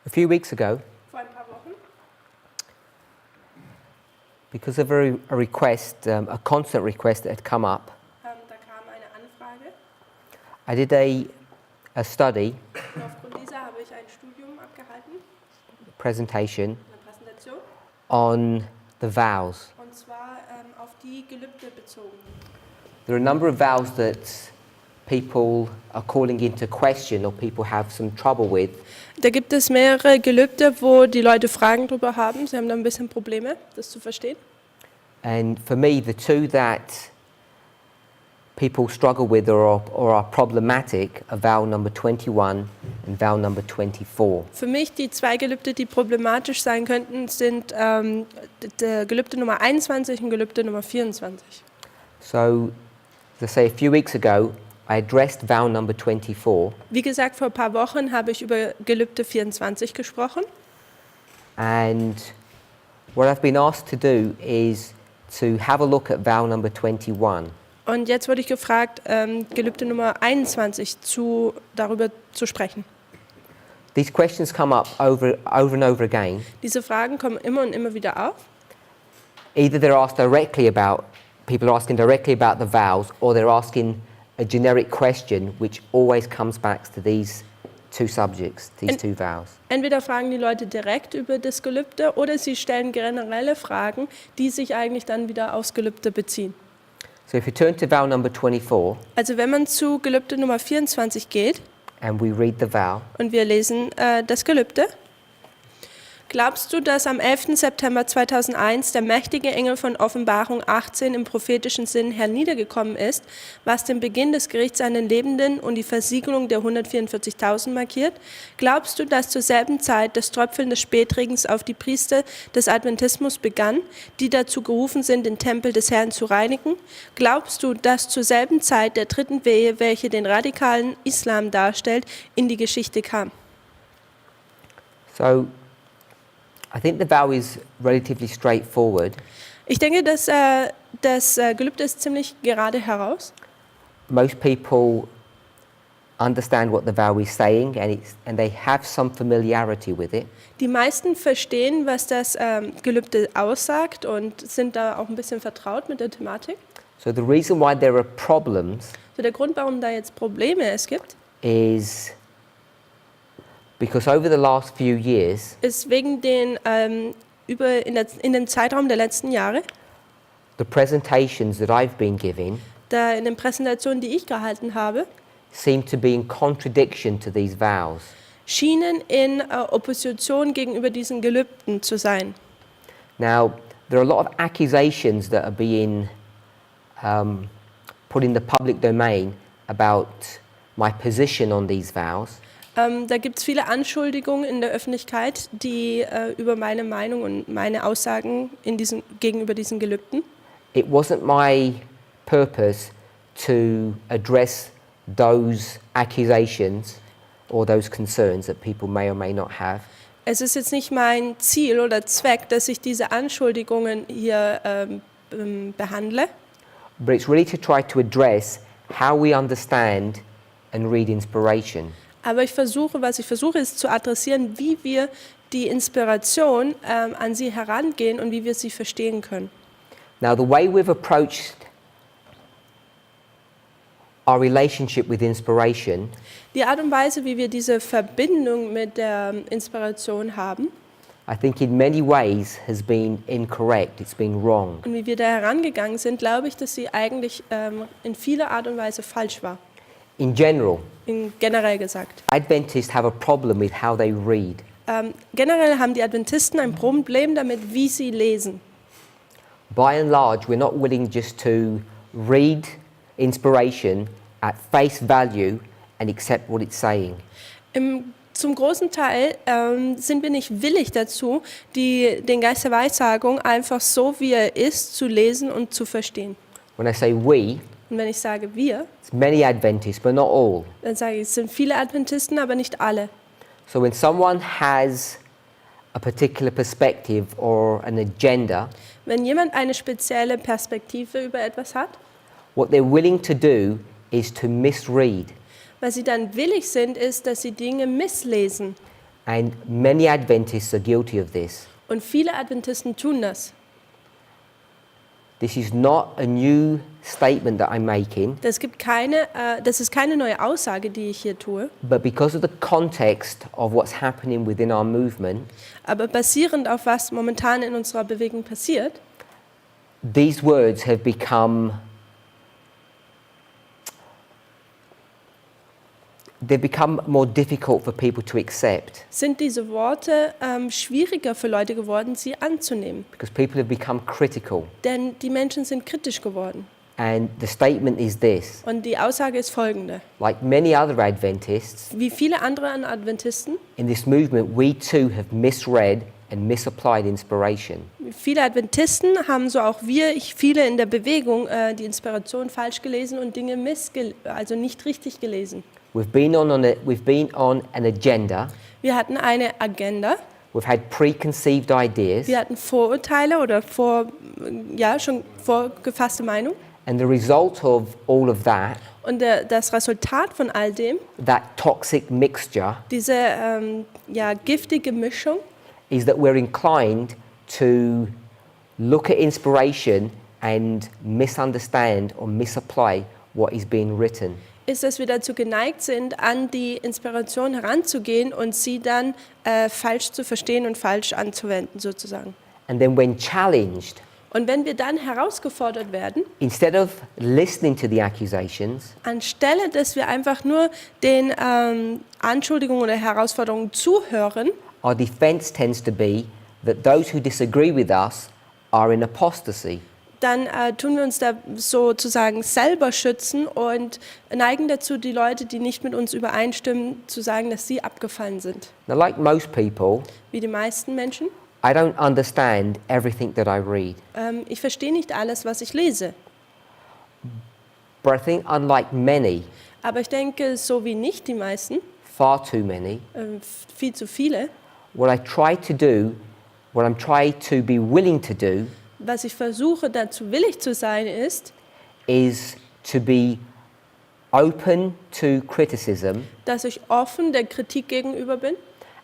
A few weeks ago, vor ein paar Wochen, because of a request, a constant request that had come up, da kam eine Anfrage. I did a study, Und aufgrund dieser habe ich ein Studium abgehalten, presentation, eine Präsentation, on the vows. und zwar auf die Gelübde bezogen. There are a number of vows that people are calling into question or people have some trouble with. Da gibt es mehrere Gelübde, wo die Leute Fragen drüber haben. Sie haben da ein bisschen Probleme, das zu verstehen. And for me, the two that people struggle with or are problematic are vow number 21 and vow number 24. Für mich die zwei Gelübde, die problematisch sein könnten, sind der Gelübde Nummer 21 und Gelübde Nummer 24. So, as I say, a few weeks ago, I addressed vow number 24, Wie gesagt, vor ein paar Wochen habe ich über Gelübde 24 gesprochen. and what I've been asked to do is to have a look at vow number 21. Und jetzt wurde ich gefragt, Gelübde Nummer 21 darüber zu sprechen. These questions come up over and over again. Diese Fragen kommen immer und immer wieder auf. Either they're asked directly about, people are asking directly about the vows, or they're asking a generic question which always comes back to these two subjects, these two vows. Entweder fragen die Leute direkt über das Gelübde oder sie stellen generelle Fragen, die sich eigentlich dann wieder aufs Gelübde beziehen. So if you turn to vow number 24 Also wenn man zu Gelübde Nummer 24 geht and we read the vow, und wir lesen das Gelübde. Glaubst du, dass am 11. September 2001 der mächtige Engel von Offenbarung 18 im prophetischen Sinn herniedergekommen ist, was den Beginn des Gerichts an den Lebenden und die Versiegelung der 144.000 markiert? Glaubst du, dass zur selben Zeit das Tröpfeln des Spätregens auf die Priester des Adventismus begann, die dazu gerufen sind, den Tempel des Herrn zu reinigen? Glaubst du, dass zur selben Zeit der dritten Wehe, welche den radikalen Islam darstellt, in die Geschichte kam? so I think the vow is relatively straightforward. Ich denke, dass das Gelübde ist ziemlich gerade heraus. Most people understand what the vow is saying and they have some familiarity with it. Die meisten verstehen, was das Gelübde aussagt und sind da auch ein bisschen vertraut mit der Thematik. So the reason why there are problems So der Grund, warum da jetzt Probleme es gibt, is because over the last few years, ist wegen den in dem Zeitraum der letzten Jahre, the presentations that I've been giving da in den Präsentationen, die ich gehalten habe, seem to be in contradiction to these vows. schienen in Opposition gegenüber diesen Gelübden zu sein. Now, there are a lot of accusations that are being put in the public domain about my position on these vows. Da gibt es viele Anschuldigungen in der Öffentlichkeit, die über meine Meinung und meine Aussagen gegenüber diesen Gelübden. It wasn't my purpose to address those accusations or those concerns that people may or may not have. Es ist jetzt nicht mein Ziel oder Zweck, dass ich diese Anschuldigungen hier behandle, But it's really to try to address how we understand and read inspiration. aber was ich versuche, ist zu adressieren, wie wir die Inspiration an sie herangehen und wie wir sie verstehen können. Now, the way we've approached our relationship with inspiration Die Art und Weise, wie wir diese Verbindung mit der Inspiration haben I think in many ways has been incorrect, it's been wrong. und wie wir da herangegangen sind, glaube ich, dass sie eigentlich in vieler Art und Weise falsch war. In general, Generell gesagt. Adventists have a problem with how they read. Generell haben die Adventisten ein Problem damit, wie sie lesen. By and large, we're not willing just to read inspiration at face value and accept what it's saying. Zum großen Teil sind wir nicht willig dazu, den Geist der Weissagung einfach so, wie er ist, zu lesen und zu verstehen. When I say we, Und wenn ich sage wir, it's many Adventists, but not all. dann sage ich, es sind viele Adventisten, aber nicht alle. So when someone has a particular perspective or an agenda, Wenn jemand eine spezielle Perspektive über etwas hat, what they're willing to do is to misread. was sie dann willig sind, ist, dass sie Dinge misslesen. And many Adventists are guilty of this. Und viele Adventisten tun das. This is not a new statement that I'm making, Das ist keine neue Aussage, die ich hier tue, but because of the context of what's happening within our movement, aber basierend auf was momentan in unserer Bewegung passiert, these words have become more difficult for people to accept sind diese Worte schwieriger für Leute geworden, sie anzunehmen. because people have become critical. Denn die Menschen sind kritisch geworden. And the statement is this: Und die Aussage ist folgende. like many other Adventists Wie viele andere Adventisten, in this movement, we too have misread and misapplied inspiration. viele Adventisten haben so auch viele in der Bewegung die Inspiration falsch gelesen und Dinge also nicht richtig gelesen. We've been on an agenda. Wir hatten eine Agenda, We've had preconceived ideas, wir hatten Vorurteile oder schon vorgefasste Meinung. and the result of all of that, Und das Resultat von all dem, that toxic mixture, diese giftige Mischung, is that we're inclined to look at inspiration and misunderstand or misapply what is being written. ist, dass wir dazu geneigt sind, an die Inspiration heranzugehen und sie dann falsch zu verstehen und falsch anzuwenden sozusagen. And then when challenged, Und wenn wir dann herausgefordert werden, instead of listening to the accusations, anstelle dass wir einfach nur den Anschuldigungen oder Herausforderungen zuhören, our defense tends to be that those who disagree with us are in apostasy. dann tun wir uns da sozusagen selber schützen und neigen dazu, die Leute, die nicht mit uns übereinstimmen, zu sagen, dass sie abgefallen sind. Now, like most people, Wie die meisten Menschen. I don't understand everything that I read. Ich verstehe nicht alles, was ich lese. But I think, unlike many, Aber ich denke, so wie nicht die meisten, far too many, viel zu viele, what I'm trying to be willing to do was ich versuche, dazu willig zu sein, ist, is to be open to criticism dass ich offen der Kritik gegenüber bin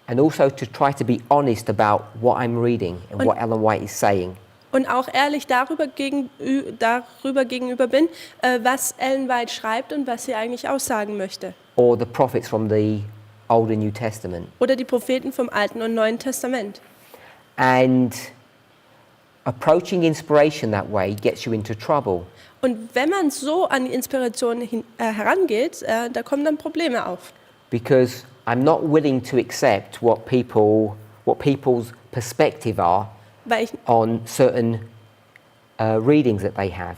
and also to try to be honest about what I'm reading and what Ellen White is saying. und auch ehrlich darüber gegenüber bin, was Ellen White schreibt und was sie eigentlich aussagen möchte. Or the prophets from the Old and New Testament. Oder die Propheten vom Alten und Neuen Testament. And approaching inspiration that way gets you into trouble. Und wenn man so an die Inspiration herangeht, da kommen dann Probleme auf. Because I'm not willing to accept what people's perspective are Weil ich, on certain readings that they have.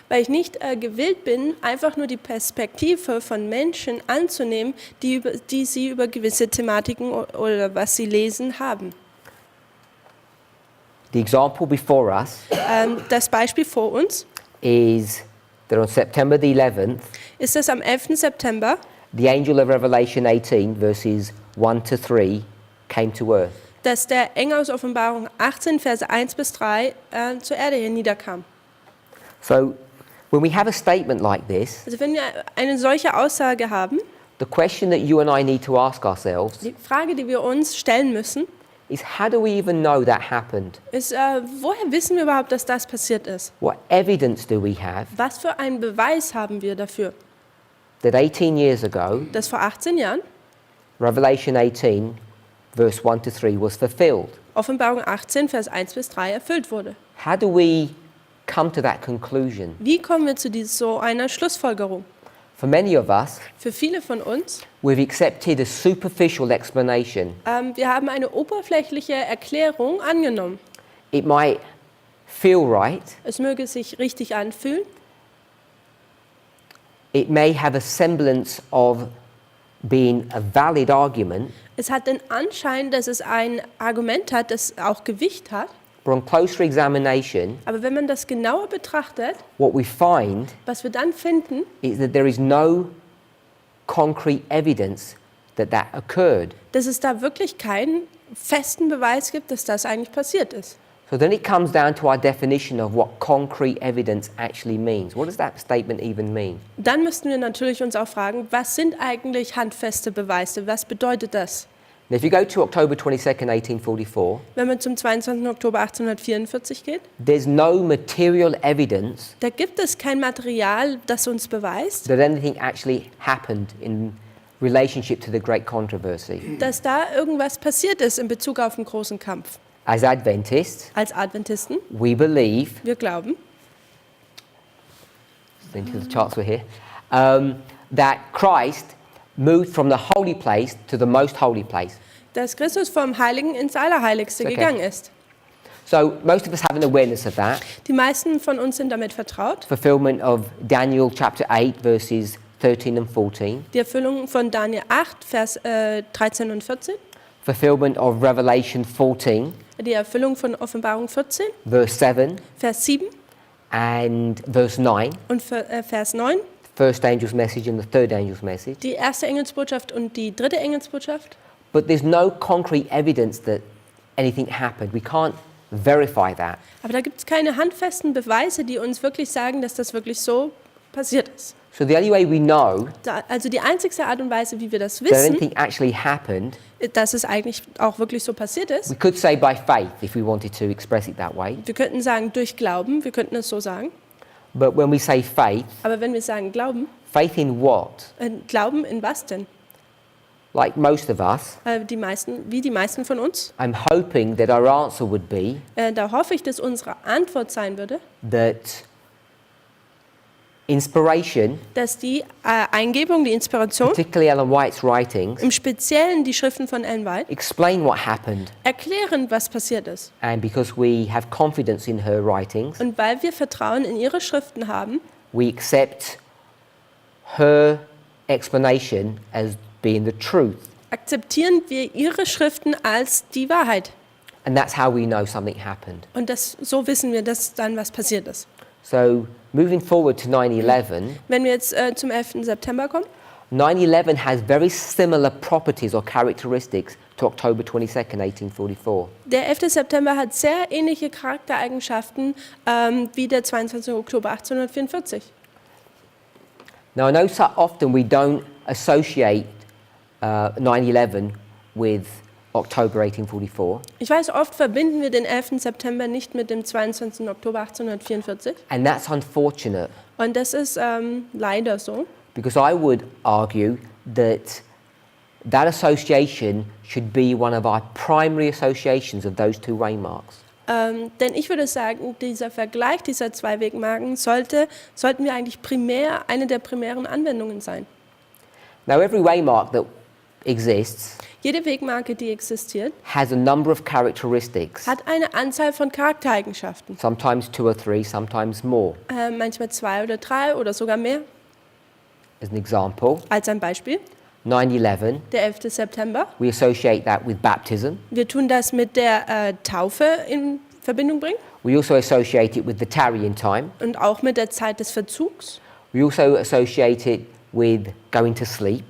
weil ich nicht gewillt bin, einfach nur die Perspektive von Menschen anzunehmen, die sie über gewisse Thematiken oder was sie lesen haben. The example before us Das Beispiel vor uns is that on September the 11th, ist, dass am 11. September the angel of Revelation 18, verses 1 to 3, came to earth. dass der Engel aus Offenbarung 18, Verse 1 bis 3 zur Erde hier niederkam. So when we have a statement like this, Also wenn wir eine solche Aussage haben, the question that you and I need to ask ourselves die Frage, die wir uns stellen müssen, is, how do we even know that happened? ist, woher wissen wir überhaupt, dass das passiert ist? What evidence do we have Was für einen Beweis haben wir dafür, that 18 years ago, dass vor 18 Jahren Revelation 18, verse 1 to 3, was fulfilled? Offenbarung 18, Vers 1 bis 3 erfüllt wurde? How do we come to that conclusion? Wie kommen wir zu so einer Schlussfolgerung? For many of us, Für viele von uns, we've accepted a superficial explanation. wir haben eine oberflächliche Erklärung angenommen. It might feel right, Es möge sich richtig anfühlen, it may have a semblance of being a valid argument, es hat den Anschein, dass es ein Argument hat, das auch Gewicht hat. but on closer examination, Aber wenn man das genauer betrachtet, what we find was wir dann finden, is that there is no concrete evidence that that occurred. dass es da wirklich keinen festen Beweis gibt, dass das eigentlich passiert ist. So then it comes down to our definition of what concrete evidence actually means. What does that statement even mean? Dann müssten wir natürlich uns auch fragen, was sind eigentlich handfeste Beweise? Was bedeutet das? Now, if you go to October 22nd, 1844, Wenn man zum 22. Oktober 1844 geht, there's no material evidence da gibt es kein Material, das uns beweist, that anything actually happened in relationship to the Great Controversy. dass da irgendwas passiert ist in Bezug auf den großen Kampf. As Adventists, Als Adventisten, we believe, wir glauben, think the charts were here, that Christ moved from the holy place to the most holy place. dass Christus vom Heiligen ins Allerheiligste Okay. gegangen ist. So most of us have an awareness of that. Die meisten von uns sind damit vertraut. Fulfillment of Daniel chapter 8 verses 13 and 14. Die Erfüllung von Daniel 8, Vers 13 und 14. Fulfillment of Revelation 14 Die Erfüllung von Offenbarung 14, verse 7 Vers 7 and verse 9. und Vers 9. First angel's message and the third angel's message. Die erste Engelsbotschaft und die dritte Engelsbotschaft. But there's no concrete evidence that anything happened. We can't verify that. Aber da gibt es keine handfesten Beweise, die uns wirklich sagen, dass das wirklich so passiert ist. So the only way we know Also die einzigste Art und Weise, wie wir das that wissen, anything actually happened, dass es eigentlich auch wirklich so passiert ist. we could say by faith if we wanted to express it that way. Wir könnten sagen durch Glauben, wir könnten es so sagen. But when we say faith, Aber wenn wir sagen Glauben, faith in what? Glauben in was denn? Like most of us, Wie die meisten von uns. I'm hoping that our answer would be Da hoffe ich, dass unsere Antwort sein würde, that inspiration, dass die Eingebung, die Inspiration, particularly Ellen White's writings, im Speziellen die Schriften von Ellen White, explain what happened. erklären, was passiert ist. And because we have confidence in her writings, Und weil wir Vertrauen in ihre Schriften haben, we accept her explanation as being the truth. akzeptieren wir ihre Schriften als die Wahrheit. And that's how we know something happened. Und so wissen wir, dass dann was passiert ist. So moving forward to 9/11, Wenn wir jetzt zum 11. September kommen, 9/11 has very similar properties or characteristics to October 22nd, 1844. der 11. September hat sehr ähnliche Charaktereigenschaften wie der 22. Oktober 1844. Now I know so often we don't associate 9/11 with October 1844, Ich weiß, oft verbinden wir den 11. September nicht mit dem 22. Oktober 1844. and that's unfortunate Und das ist leider so. because I would argue that that association should be one of our primary associations of those two waymarks. Denn ich würde sagen, dieser Vergleich dieser zwei Wegmarken sollten wir eigentlich eine der primären Anwendungen sein. Now every waymark that exists Jede Wegmarke, die existiert, has a number of characteristics, hat eine Anzahl von Charaktereigenschaften. sometimes 2 or 3, sometimes more. Manchmal 2 oder 3 oder sogar mehr. As an example, Als ein Beispiel, 9/11, der 11. September. we associate that with baptism. Wir tun das mit der Taufe in Verbindung bringen We also associate it with the tarrying time. und auch mit der Zeit des Verzugs. We also associate it with going to sleep.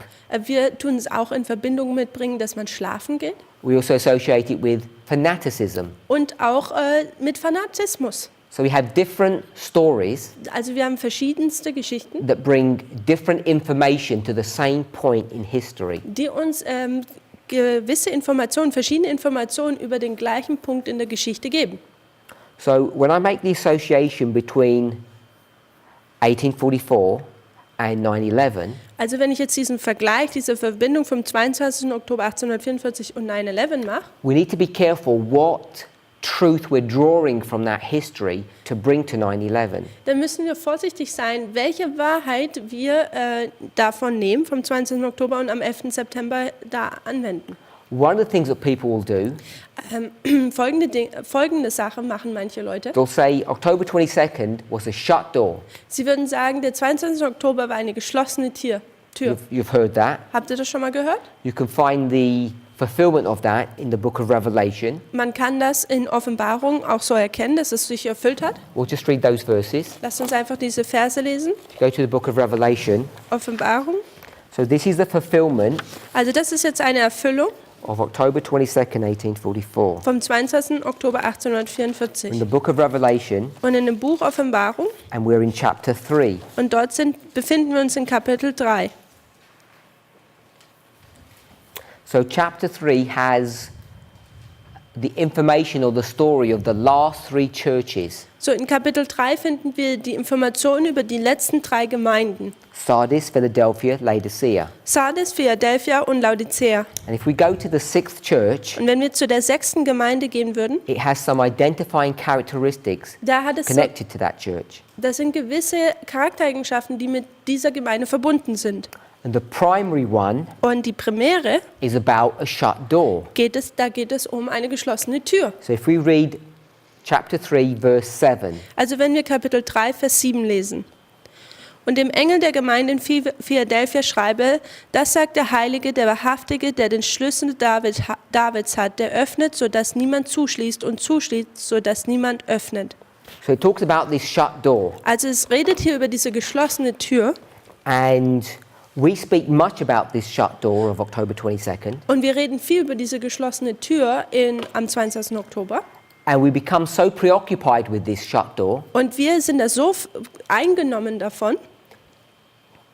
Wir tun es auch in Verbindung mitbringen, dass man schlafen geht We also associate it with fanaticism. und auch mit Fanatismus. So we have different stories Also wir haben verschiedenste Geschichten, that bring different information to the same point in history. die uns gewisse Informationen, verschiedene Informationen über den gleichen Punkt in der Geschichte geben. So when I make the association between 1844 and 9/11, Also wenn ich jetzt diesen Vergleich, diese Verbindung vom 22. Oktober 1844 und 9/11 mache, we need to be careful what truth we're drawing from that history to bring to 9/11. dann müssen wir vorsichtig sein, welche Wahrheit wir davon nehmen, vom 20. Oktober und am 11. September da anwenden. One of the things that people will do, Folgende Sache machen manche Leute. they'll say October 22nd was a shut door. Sie würden sagen, der 22. Oktober war eine geschlossene Tür. You've heard that. Habt ihr das schon mal gehört? You can find the fulfillment of that in the book of Revelation. Man kann das in Offenbarung auch so erkennen, dass es sich erfüllt hat. We'll just read those verses. Lasst uns einfach diese Verse lesen. Go to the book of Revelation. Offenbarung. So this is the fulfillment Also das ist jetzt eine Erfüllung of October 22nd, 1844. vom 22. Oktober In 1844. the book of Revelation, Und in dem Buch Offenbarung, and we're in chapter 3. und dort befinden wir uns in Kapitel 3. So chapter 3 has the information or the story of the last 3 churches. So in Kapitel 3 finden wir die Informationen über die letzten 3 Gemeinden. Sardis, Philadelphia, Laodicea. Sardis, Philadelphia und Laodicea. And if we go to the 6th church, Und wenn wir zu der 6. Gemeinde gehen würden, it has some identifying characteristics da hat es connected to that church. das sind gewisse Charaktereigenschaften, die mit dieser Gemeinde verbunden sind. And the primary one Und die primäre is about a shut door. geht es um eine geschlossene Tür. So if we read chapter 3, verse 7, Also wenn wir Kapitel 3, Vers 7 lesen. Und dem Engel der Gemeinde in Philadelphia schreibe, das sagt der Heilige, der Wahrhaftige, der den Schlüssel Davids hat, der öffnet, sodass niemand zuschließt und zuschließt, sodass niemand öffnet. so it talks about this shut door. Also es redet hier über diese geschlossene Tür And we speak much about this shut door of October 22nd. und wir reden viel über diese geschlossene Tür am 22. Oktober. And we become so preoccupied with this shut door, Und wir sind da so eingenommen davon,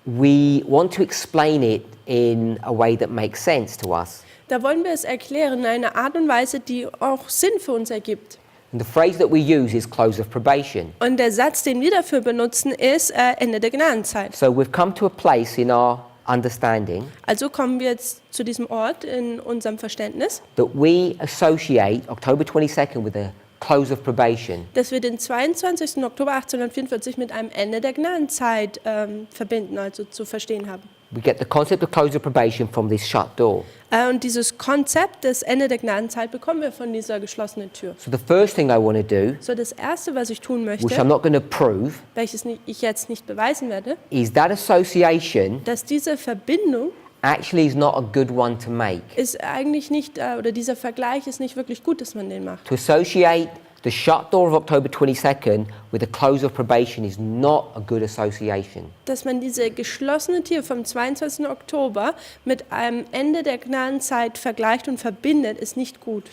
we want to explain it in a way that makes sense to us. da wollen wir es erklären in einer Art und Weise, die auch Sinn für uns ergibt. And the phrase that we use is close of probation. Und der Satz, den wir dafür benutzen, ist Ende der Gnadenzeit. So we've come to a place in our understanding Also kommen wir jetzt zu diesem Ort in unserem Verständnis, that we associate October 22nd with a close of probation. dass wir den 22. Oktober 1844 mit einem Ende der Gnadenzeit verbinden, also zu verstehen haben. We get the concept of close of probation from this shut door. Und dieses Konzept des Ende der Gnadenzeit bekommen wir von dieser geschlossenen Tür. So the first thing I want to do, So das Erste, was ich tun which I'm möchte, not going to prove, welches ich jetzt nicht beweisen werde, is that association dass diese Verbindung actually is not a good one to make. ist eigentlich nicht, oder dieser Vergleich ist nicht wirklich gut, dass man den macht. To associate the shut door of October 22nd with the close of probation is not a good association. Dass man diese geschlossene Tür vom 22. Oktober mit einem Ende der Gnadenzeit vergleicht und verbindet, ist nicht gut.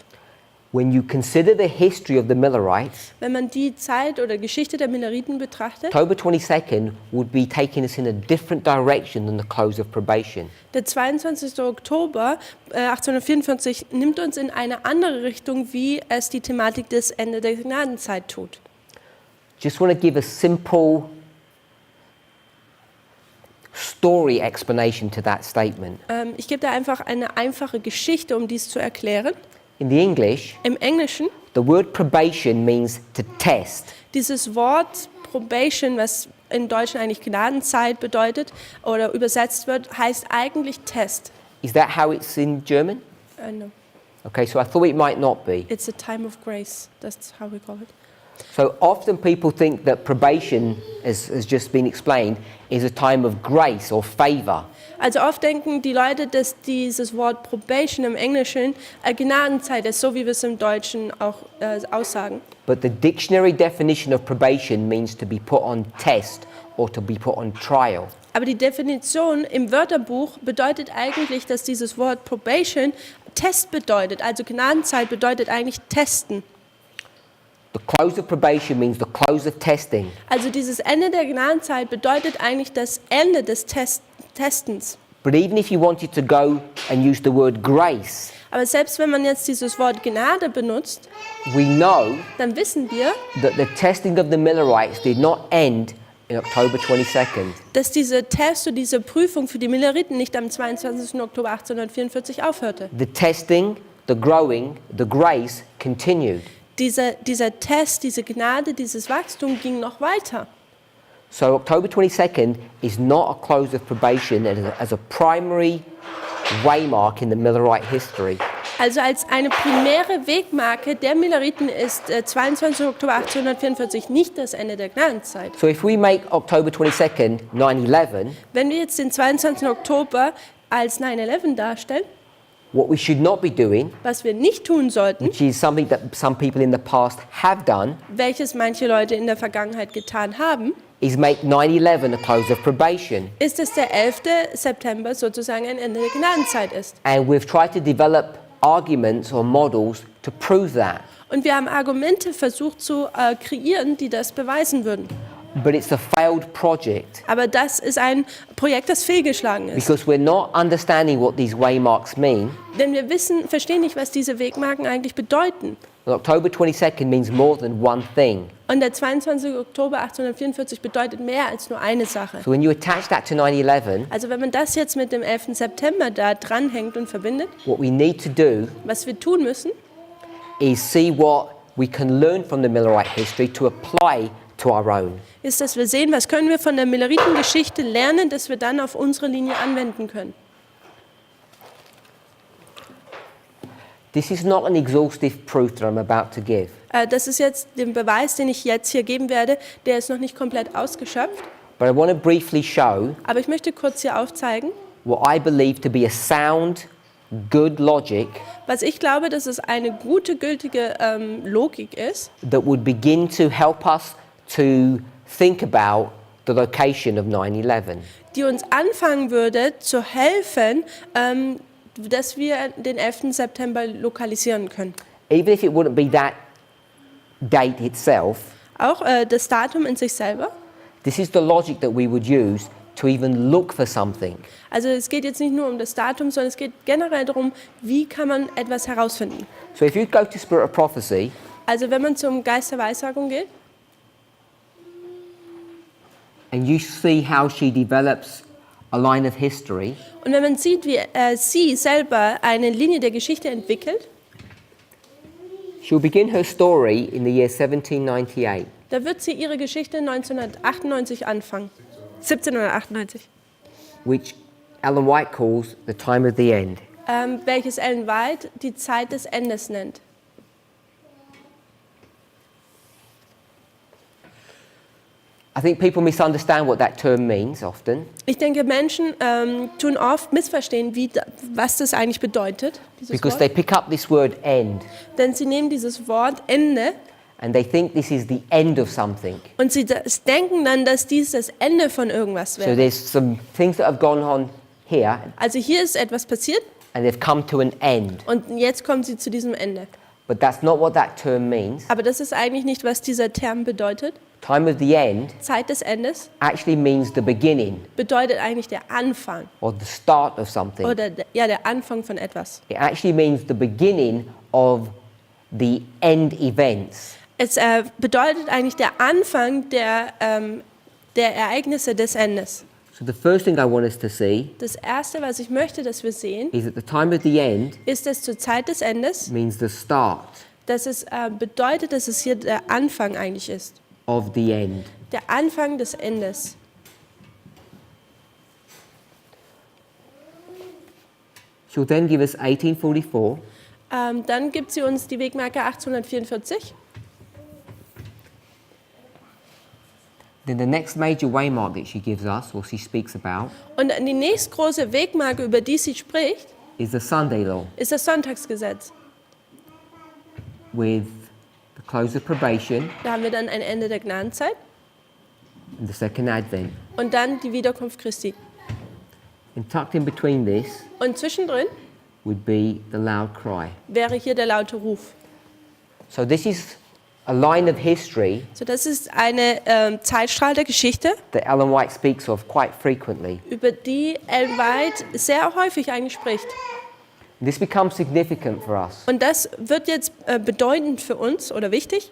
When you consider the history of the Millerites, Wenn man die Zeit oder Geschichte der Milleriten betrachtet, October 22nd would be taking us in a different direction than the close of probation. der 22. Oktober 1844 nimmt uns in eine andere Richtung, wie es die Thematik des Ende der Gnadenzeit tut. Just want to give a simple story explanation to that statement. Ich gebe da einfach eine einfache Geschichte, um dies zu erklären. In the English, Im Englischen, the word probation means to test. dieses Wort Probation, was in Deutschen eigentlich Gnadenzeit bedeutet oder übersetzt wird, heißt eigentlich Test. Is that how it's in German? No, Okay, so I thought it might not be. it's a time of grace. That's how we call it. So often people think that probation, as has just been explained, is a time of grace or favor. Also oft denken die Leute, dass dieses Wort Probation im Englischen Gnadenzeit ist, so wie wir es im Deutschen auch aussagen. But the dictionary definition of probation means to be put on test or to be put on trial. Aber die Definition im Wörterbuch bedeutet eigentlich, dass dieses Wort Probation Test bedeutet. Also Gnadenzeit bedeutet eigentlich testen. The close of probation means the close of testing. Also dieses Ende der Gnadenzeit bedeutet eigentlich das Ende des Testens. But even if you wanted to go and use the word grace, Aber selbst wenn man jetzt dieses Wort Gnade benutzt, we know dann wissen wir, that the testing of the Millerites did not end in October 22nd. dass diese Test und diese Prüfung für die Milleriten nicht am 22. Oktober 1844 aufhörte. The testing, the growing, the grace continued. Dieser Test, diese Gnade, dieses Wachstum ging noch weiter. So October 22nd is not a close of probation as a primary waymark in the Millerite history. Also als eine primäre Wegmarke der Milleriten ist 22. Oktober 1844 nicht das Ende der Gnadenzeit. So if we make October 22nd 9/11, Wenn wir jetzt den 22. Oktober als 9/11 darstellen, what we should not be doing, was wir nicht tun sollten, which is something that some people in the past have done, welches manche Leute in der Vergangenheit getan haben, is make 9/11 a close of probation. ist, dass der 11. September sozusagen ein Ende der Gnadenzeit ist. And we've tried to develop arguments or models to prove that. Und wir haben Argumente versucht zu kreieren, die das beweisen würden. but it's a failed project Aber das ist ein Projekt, das fehlgeschlagen ist. because we're not understanding what these waymarks mean. Denn wir verstehen nicht, was diese Wegmarken eigentlich bedeuten. And October 22nd means more than one thing. Und der 22. Oktober 1844 bedeutet mehr als nur eine Sache. So when you attach that to 9/11, Also wenn man das jetzt mit dem 11. September da dranhängt und verbindet, what we need to do was wir tun müssen, is see what we can learn from the Millerite history to apply to our own. ist, dass wir sehen, was können wir von der Milleritengeschichte lernen, das wir dann auf unsere Linie anwenden können. This is not an exhaustive proof that I'm about to give, Das ist jetzt der Beweis, den ich jetzt hier geben werde, der ist noch nicht komplett ausgeschöpft. but I want to briefly show Aber ich möchte kurz hier aufzeigen, what I believe to be a sound, good logic was ich glaube, dass es eine gute, gültige Logik ist, that would begin to help us to think about the location of 9/11. die uns anfangen würde zu helfen, dass wir den 11. September lokalisieren können. Even if it wouldn't be that date itself, Auch das Datum in sich selber. this is the logic that we would use to even look for something. Also es geht jetzt nicht nur um das Datum, sondern es geht generell darum, wie kann man etwas herausfinden. So if you go to Spirit of Prophecy, Also wenn man zum Geist der Weissagung geht and you see how she develops a line of history, und wenn man sieht, wie sie selber eine Linie der Geschichte entwickelt, she'll begin her story in the year 1798. da wird sie ihre Geschichte 1998 anfangen. 1798. Which Ellen White calls the time of the end. Welches Ellen White die Zeit des Endes nennt. I think people misunderstand what that term means often, Ich denke, Menschen tun oft missverstehen, was das eigentlich bedeutet, dieses because Wort. they pick up this word end Denn sie nehmen dieses Wort Ende and they think this is the end of something. und sie denken dann, dass dies das Ende von irgendwas So wäre. there's some things that have gone on here Also hier ist etwas passiert and they've come to an end. und jetzt kommen sie zu diesem Ende. But that's not what that term means. Aber das ist eigentlich nicht, was dieser Term bedeutet. Time of the end Zeit des Endes actually means the beginning bedeutet eigentlich der Anfang or the start of something. oder der Anfang von etwas. It actually means the beginning of the end events. Es bedeutet eigentlich der Anfang der Ereignisse des Endes. So the first thing I want us to see Das Erste, was ich möchte, dass wir sehen, is that the time of the end ist, dass zur Zeit des Endes, means the start dass es bedeutet, dass es hier der Anfang eigentlich ist. of the end. Der Anfang des Endes. She'll then give us 1844, Dann gibt sie uns die Wegmarke 1844. then the next major waymark that she gives us, or she speaks about, Und die nächstgroße Wegmarke, über die sie spricht, is the Sunday law, ist das Sonntagsgesetz. with the close of probation Da haben wir dann ein Ende der Gnadenzeit and the second advent. und dann die Wiederkunft Christi. And tucked in between this Und zwischendrin would be the loud cry. wäre hier der laute Ruf. So this is a line of history So, das ist eine Zeitstrahl der Geschichte, that Ellen White speaks of quite frequently. über die Ellen White sehr häufig eigentlich spricht. This becomes significant for us. Und das wird jetzt bedeutend für uns oder wichtig.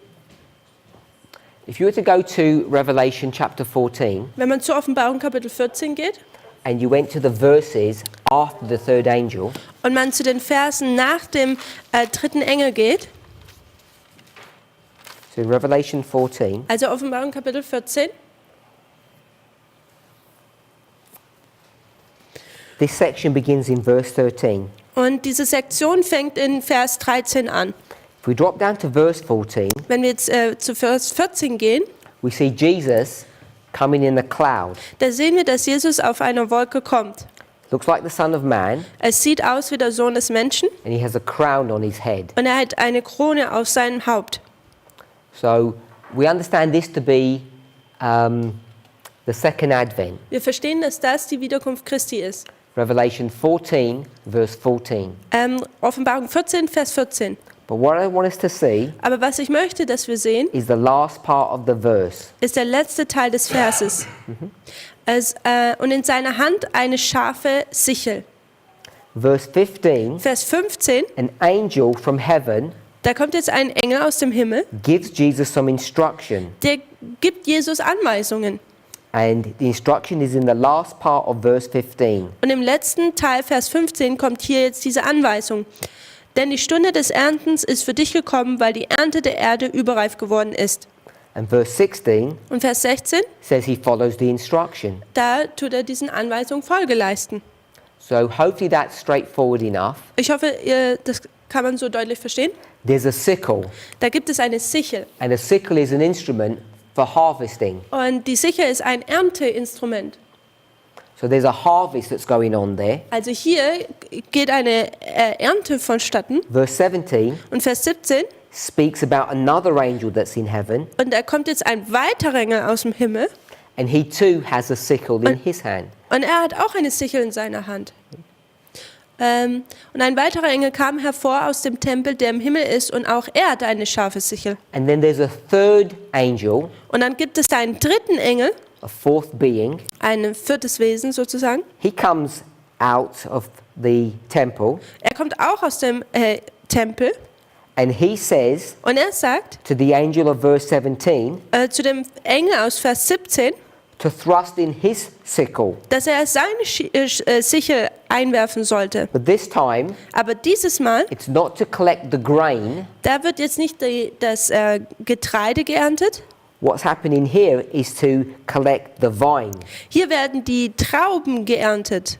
If you were to go to Revelation chapter 14 Wenn man zur Offenbarung Kapitel 14 geht and you went to the verses after the third angel, und man zu den Versen nach dem dritten Engel geht, so in Revelation 14, also Offenbarung Kapitel 14, this section begins in verse 13. und diese Sektion fängt in Vers 13 an. If we drop down to verse 14, Wenn wir jetzt zu Vers 14 gehen, we see Jesus coming in a cloud. da sehen wir, dass Jesus auf einer Wolke kommt. Looks like the Son of Man, Es sieht aus wie der Sohn des Menschen and he has a crown on his head. und er hat eine Krone auf seinem Haupt. So we understand this to be the second advent. Wir verstehen, dass das die Wiederkunft Christi ist. Revelation 14, verse 14. Offenbarung 14, Vers 14. But what I want us to see Aber was ich möchte, dass wir sehen, is the last part of the verse. ist der letzte Teil des Verses. Und in seiner Hand eine scharfe Sichel. Verse 15, Vers 15, an angel from heaven da kommt jetzt ein Engel aus dem Himmel, gives Jesus some instruction. der gibt Jesus Anweisungen. And the instruction is in the last part of verse 15. Und im letzten Teil, Vers 15, kommt hier jetzt diese Anweisung. Denn die Stunde des Erntens ist für dich gekommen, weil die Ernte der Erde überreif geworden ist. And verse 16 Und Vers 16, says he follows the instruction. da tut er diesen Anweisungen Folge leisten. So hopefully that's straightforward enough. Ich hoffe, das kann man so deutlich verstehen. There's a sickle, Da gibt es eine Sichel. and a sickle is an instrument for harvesting. Und die Sichel ist ein Ernteinstrument. So there's a harvest that's going on there. Also hier geht eine Ernte vonstatten. Verse 17 Und Vers 17, speaks about another angel that's in heaven, und da kommt jetzt ein weiterer Engel aus dem Himmel. and he too has a sickle in his hand. Und er hat auch eine Sichel in seiner Hand. Und ein weiterer Engel kam hervor aus dem Tempel, der im Himmel ist, und auch er hatte eine scharfe Sichel. And then there's a third angel, Und dann gibt es einen dritten Engel, a fourth being. ein viertes Wesen sozusagen. He comes out of the temple, Er kommt auch aus dem Tempel and he says und er sagt to the angel of verse 17 zu dem Engel aus Vers 17, to thrust in his sickle. dass er seine Sichel einwerfen sollte. But this time, Aber dieses Mal, it's not to collect the grain. da wird jetzt nicht das Getreide geerntet. What's happening here is to collect the vine. Hier werden die Trauben geerntet.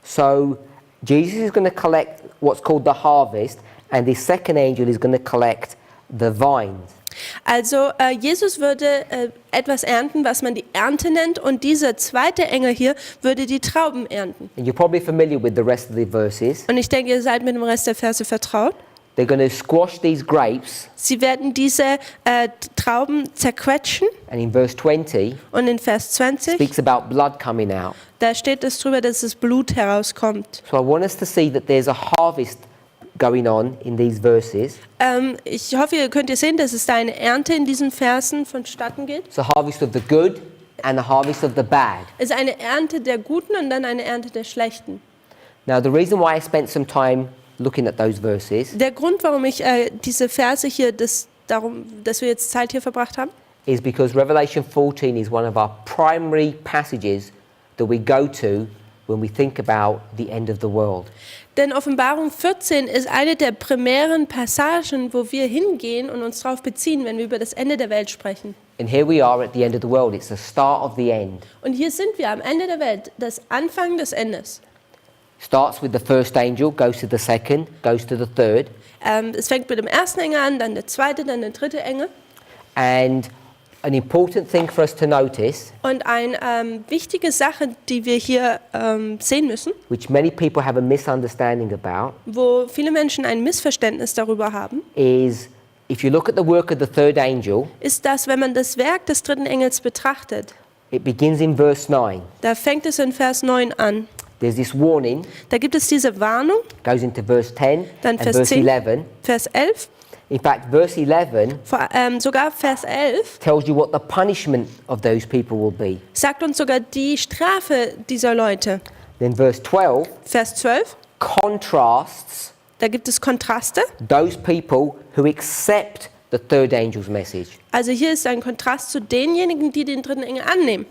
So Jesus is going to collect what's called the harvest, and the second angel is going to collect the vines. Also Jesus würde etwas ernten, was man die Ernte nennt, und dieser zweite Engel hier würde die Trauben ernten. And you're probably familiar with the rest of the verses. Und ich denke, ihr seid mit dem Rest der Verse vertraut. They're going to squash these grapes, Sie werden diese Trauben zerquetschen, and in verse 20 und in Vers 20, speaks about blood coming out. da steht es drüber, dass das Blut herauskommt. So I want us to see that there's a harvest going on in these verses. Ich hoffe, ihr könnt sehen, dass es da eine Ernte in diesen Versen vonstatten geht. It's a harvest of the good and a harvest of the bad. Es ist eine Ernte der Guten und dann eine Ernte der Schlechten. Now, the reason why I spent some time looking at those verses Der Grund, warum ich diese Verse hier, dass wir jetzt Zeit hier verbracht haben, is because Revelation 14 is one of our primary passages that we go to when we think about the end of the world. denn Offenbarung 14 ist eine der primären Passagen, wo wir hingehen und uns darauf beziehen, wenn wir über das Ende der Welt sprechen. And here we are at the end of the world. It's the start of the end. Und hier sind wir am Ende der Welt, das Anfang des Endes. Starts with the first angel, goes to the second, goes to the third. Es fängt mit dem ersten Engel an, dann der zweite, dann der dritte Engel. And an important thing for us to notice, Und eine wichtige Sache, die wir hier sehen müssen, which many people have a misunderstanding about, wo viele Menschen ein Missverständnis darüber haben, is if you look at the work of the third angel, ist, dass wenn man das Werk des dritten Engels betrachtet, it begins in verse 9. da fängt es in Vers 9 an. There's this warning, Da gibt es diese Warnung, goes into verse 10 dann and Vers verse 10, 11. Vers 11, In fact, verse 11 sogar Vers 11 tells you what the punishment of those people will be. sagt uns sogar die Strafe dieser Leute. Then verse 12 Vers 12, contrasts da gibt es Kontraste. those people who accept the third angel's message. Also hier ist ein Kontrast zu denjenigen, die den dritten Engel annehmen.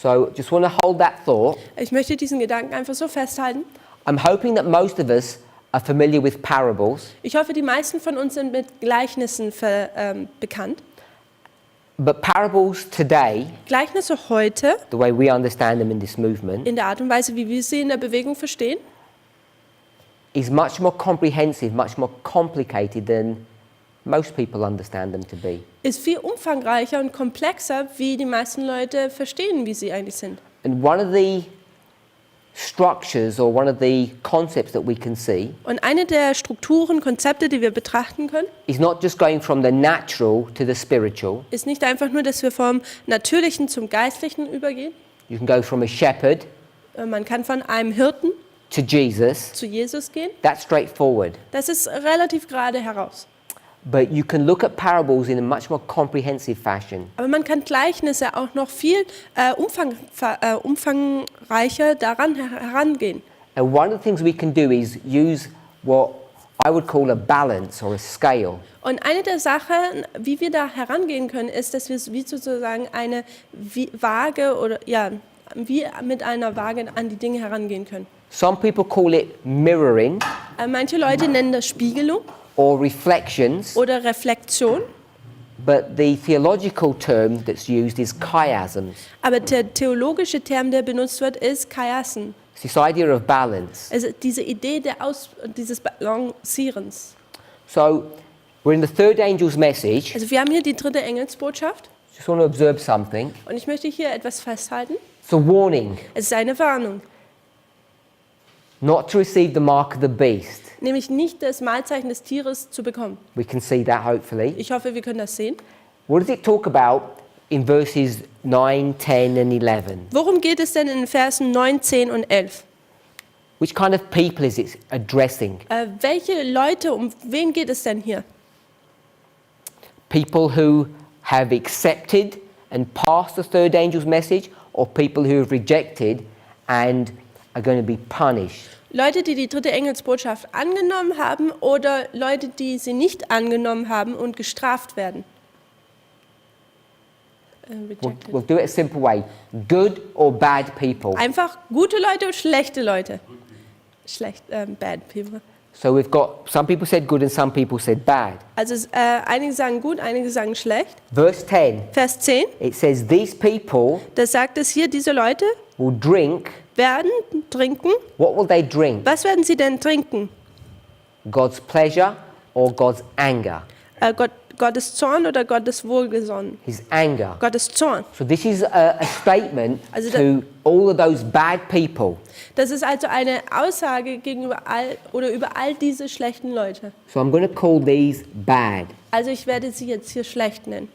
So just want to hold that thought. Ich möchte diesen Gedanken einfach so festhalten. I'm hoping that most of us are familiar with parables, Ich hoffe, die meisten von uns sind mit Gleichnissen bekannt. but parables today, Gleichnisse heute, the way we understand them in this movement, in der Art und Weise, wie wir sie in der Bewegung verstehen, is much more comprehensive, much more complicated than most people understand them to be. ist viel umfangreicher und komplexer, wie die meisten Leute verstehen, wie sie eigentlich sind. And one of the structures or one of the concepts that we can see Und eine der Strukturen, Konzepte, die wir betrachten können, is not just going from the natural to the spiritual. ist nicht einfach nur, dass wir vom Natürlichen zum Geistlichen übergehen. You can go from a shepherd Man kann von einem Hirten to Jesus, zu Jesus gehen, that's straightforward. das ist relativ gerade heraus. But you can look at parables in a much more comprehensive fashion. Aber man kann Gleichnisse auch noch viel umfangreicher daran herangehen. And one of the things we can do is use what I would call a balance or a scale. Und eine der Sachen, wie wir da herangehen können, ist, dass wir wie sozusagen eine Waage oder ja, wie mit einer Waage an die Dinge herangehen können. Some people call it mirroring Manche Leute nennen das Spiegelung or reflections, oder Reflexion, but the theological term that's used is chiasms. aber der theologische Term, der benutzt wird, ist Chiasen. It's this idea of balance. Also diese Idee dieses Balancierens. So we're in the third angel's message. Also wir haben hier die dritte Engelsbotschaft Just want to observe something. und ich möchte hier etwas festhalten. It's a warning Es ist eine Warnung, not to receive the mark of the beast. nämlich nicht das Mahlzeichen des Tieres zu bekommen. We can see that hopefully. Ich hoffe, wir können das sehen. What does it talk about in verses 9, 10 and 11? Worum geht es denn in den Versen 9, 10 und 11? Which kind of people is it addressing? Welche Leute, um wen geht es denn hier? People who have accepted and passed the third angel's message, or people who have rejected and are going to be punished? Leute, die die dritte Engelsbotschaft angenommen haben oder Leute, die sie nicht angenommen haben und gestraft werden? We'll do it a simple way. Good or bad people. Einfach gute Leute und schlechte Leute. Bad people. So we've got, some people said good and some people said bad. Also einige sagen gut, einige sagen schlecht. Verse 10, Vers 10, it says, these people da sagt es hier, diese Leute will drink. werden trinken. What will they drink? Was werden sie denn trinken? God's pleasure or God's anger? Gottes Zorn oder Gottes Wohlgesonnen? His anger. Gottes Zorn. So this is a statement Also to all of those bad people. Das ist also eine Aussage gegenüber über all diese schlechten Leute. So I'm going to call these bad. Also ich werde sie jetzt hier schlecht nennen.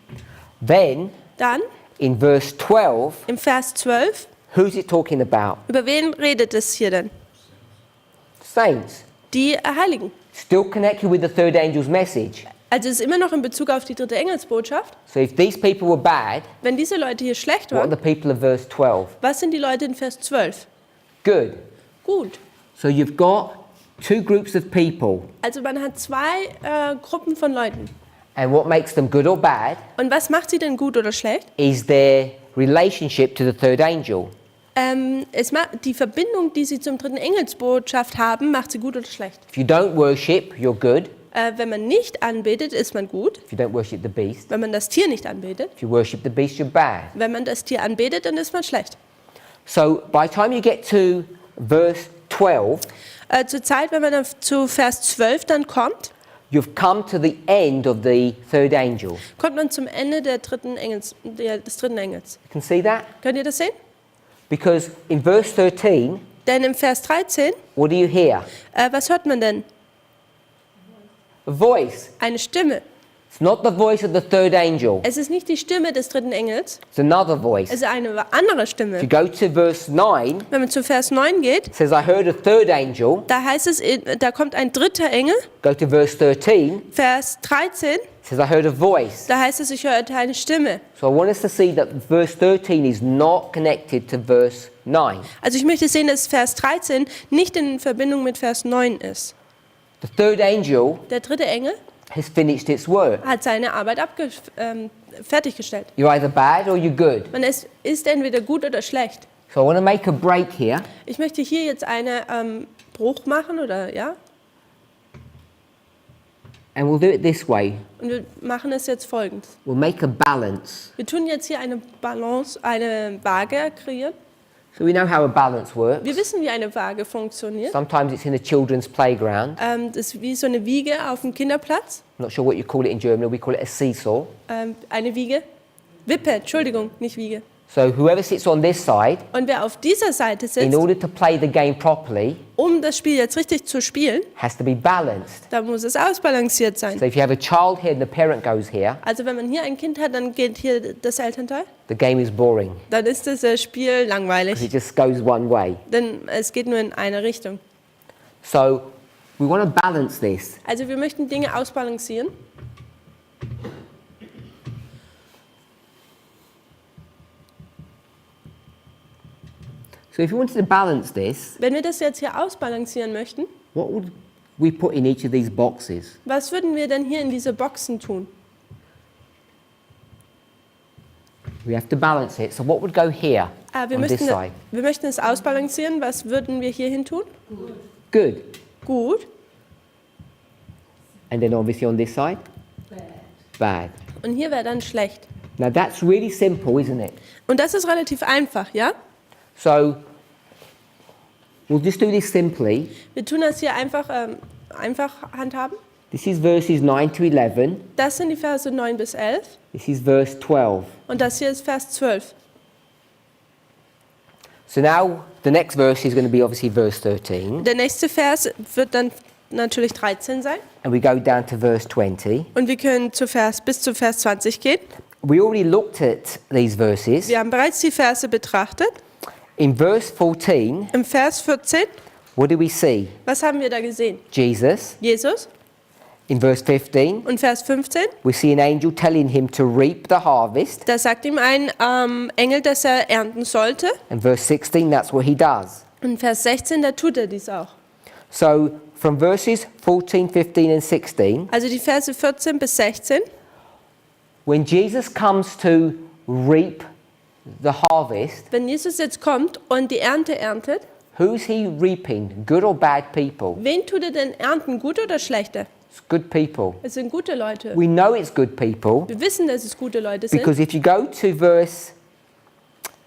Then Dann in verse 12, im Vers 12, who's it talking about? über wen redet es hier denn? Saints. Die Heiligen. Still connected with the third angel's message. Also es ist immer noch in Bezug auf die dritte Engelsbotschaft. So if these people were bad, Wenn diese Leute hier schlecht what are waren, the people of verse 12? was sind die Leute in Vers 12? Good. Gut. So you've got two groups of people. Also man hat zwei Gruppen von Leuten. And what makes them good or bad Und was macht sie denn gut oder schlecht? is their relationship to the third angel. Die Verbindung, die sie zum dritten Engelsbotschaft haben, macht sie gut oder schlecht. If you don't worship, you're good. Wenn man nicht anbetet, ist man gut. If you don't worship the beast. Wenn man das Tier nicht anbetet. If you worship the beast, you're bad. Wenn man das Tier anbetet, dann ist man schlecht. So by the time you get to verse 12, Zur Zeit, wenn man dann zu Vers 12 dann kommt, you've come to the end of the third angel. kommt man zum Ende des dritten Engels. You can see that? Könnt ihr das sehen? Because in verse 13, Denn im Vers 13, what do you hear? was hört man denn? A voice. Eine Stimme. It's not the voice of the third angel. Es ist nicht die Stimme des dritten Engels, It's another voice. es ist eine andere If Stimme. you go to verse 9, Wenn man zu Vers 9 geht, it says, I heard a third angel. da heißt es, da kommt ein dritter Engel. Go to verse 13, it Vers 13, says, I heard a voice. da heißt es, ich hörte eine Stimme. So I want us to see that verse 13 is not connected to verse 9. Also ich möchte sehen, dass Vers 13 nicht in Verbindung mit Vers 9 ist. The third angel Der dritte Engel has finished its work. hat seine Arbeit fertiggestellt. You're either bad or you're good. Man ist entweder gut oder schlecht. So I want to make a break here. Ich möchte hier jetzt einen Bruch machen, oder ja? And we'll do it this way. Und wir machen es jetzt folgend. We'll make a balance. Wir tun jetzt hier eine Balance, eine Waage kreieren. So we know how a balance works. Wir wissen, wie eine Waage funktioniert. Sometimes it's in a children's playground. Das ist wie so eine Wiege auf dem Kinderplatz. I'm not sure what you call it in Germany. We call it a seesaw. Eine Wiege. Wippe, Entschuldigung, nicht Wiege. So whoever sits on this side, Und wer auf dieser Seite in sitzt, order to play the game properly, um das Spiel jetzt richtig zu spielen, has to be balanced. da muss es ausbalanciert sein. So if you have a child here and the parent goes here, Also wenn man hier ein Kind hat, dann geht hier das Elternteil. the game is boring. Dann ist das Spiel langweilig, It just goes one way. denn es geht nur in eine Richtung. So we want to balance this. Also wir möchten Dinge ausbalancieren. So if you wanted to balance this, Wenn wir das jetzt hier ausbalancieren möchten, what would we put in each of these boxes? was würden wir denn hier in diese Boxen tun? We have to balance it. So what would go here Wir on this möchten, side? wir möchten es ausbalancieren. Was würden wir hier hin tun? Good. Gut. And then obviously on this side? Bad. Und hier wäre dann schlecht. Now that's really simple, isn't it? Und das ist relativ einfach, ja? So we'll just do this simply. Wir tun das hier einfach handhaben. This is verses 9 to 11. Das sind die Verse 9 bis 11. This is verse 12. Und das hier ist Vers 12. So now the next verse is going to be obviously verse 13. Der nächste Vers wird dann natürlich 13 sein. And we go down to verse 20. Und wir können bis zu Vers 20 gehen. We already looked at these verses. Wir haben bereits die Verse betrachtet. In verse 14, Im Vers 14, what do we see? was haben wir da gesehen? Jesus. Jesus. In verse 15, Und Vers 15, we see an angel telling him to reap the harvest. da sagt ihm ein Engel, dass er ernten sollte. And verse 16, that's what he does. Und Vers 16, da tut er dies auch. So from verses 14, 15 and 16, Also die Verse 14 bis 16, when Jesus comes to reap the harvest, wenn Jesus jetzt kommt und die Ernte erntet, who's he reaping? Good or bad people? wen tut er denn ernten, gute oder schlechte? It's good people. Es sind gute Leute. We know it's good people Wir wissen, dass es gute Leute sind. because if you go to verse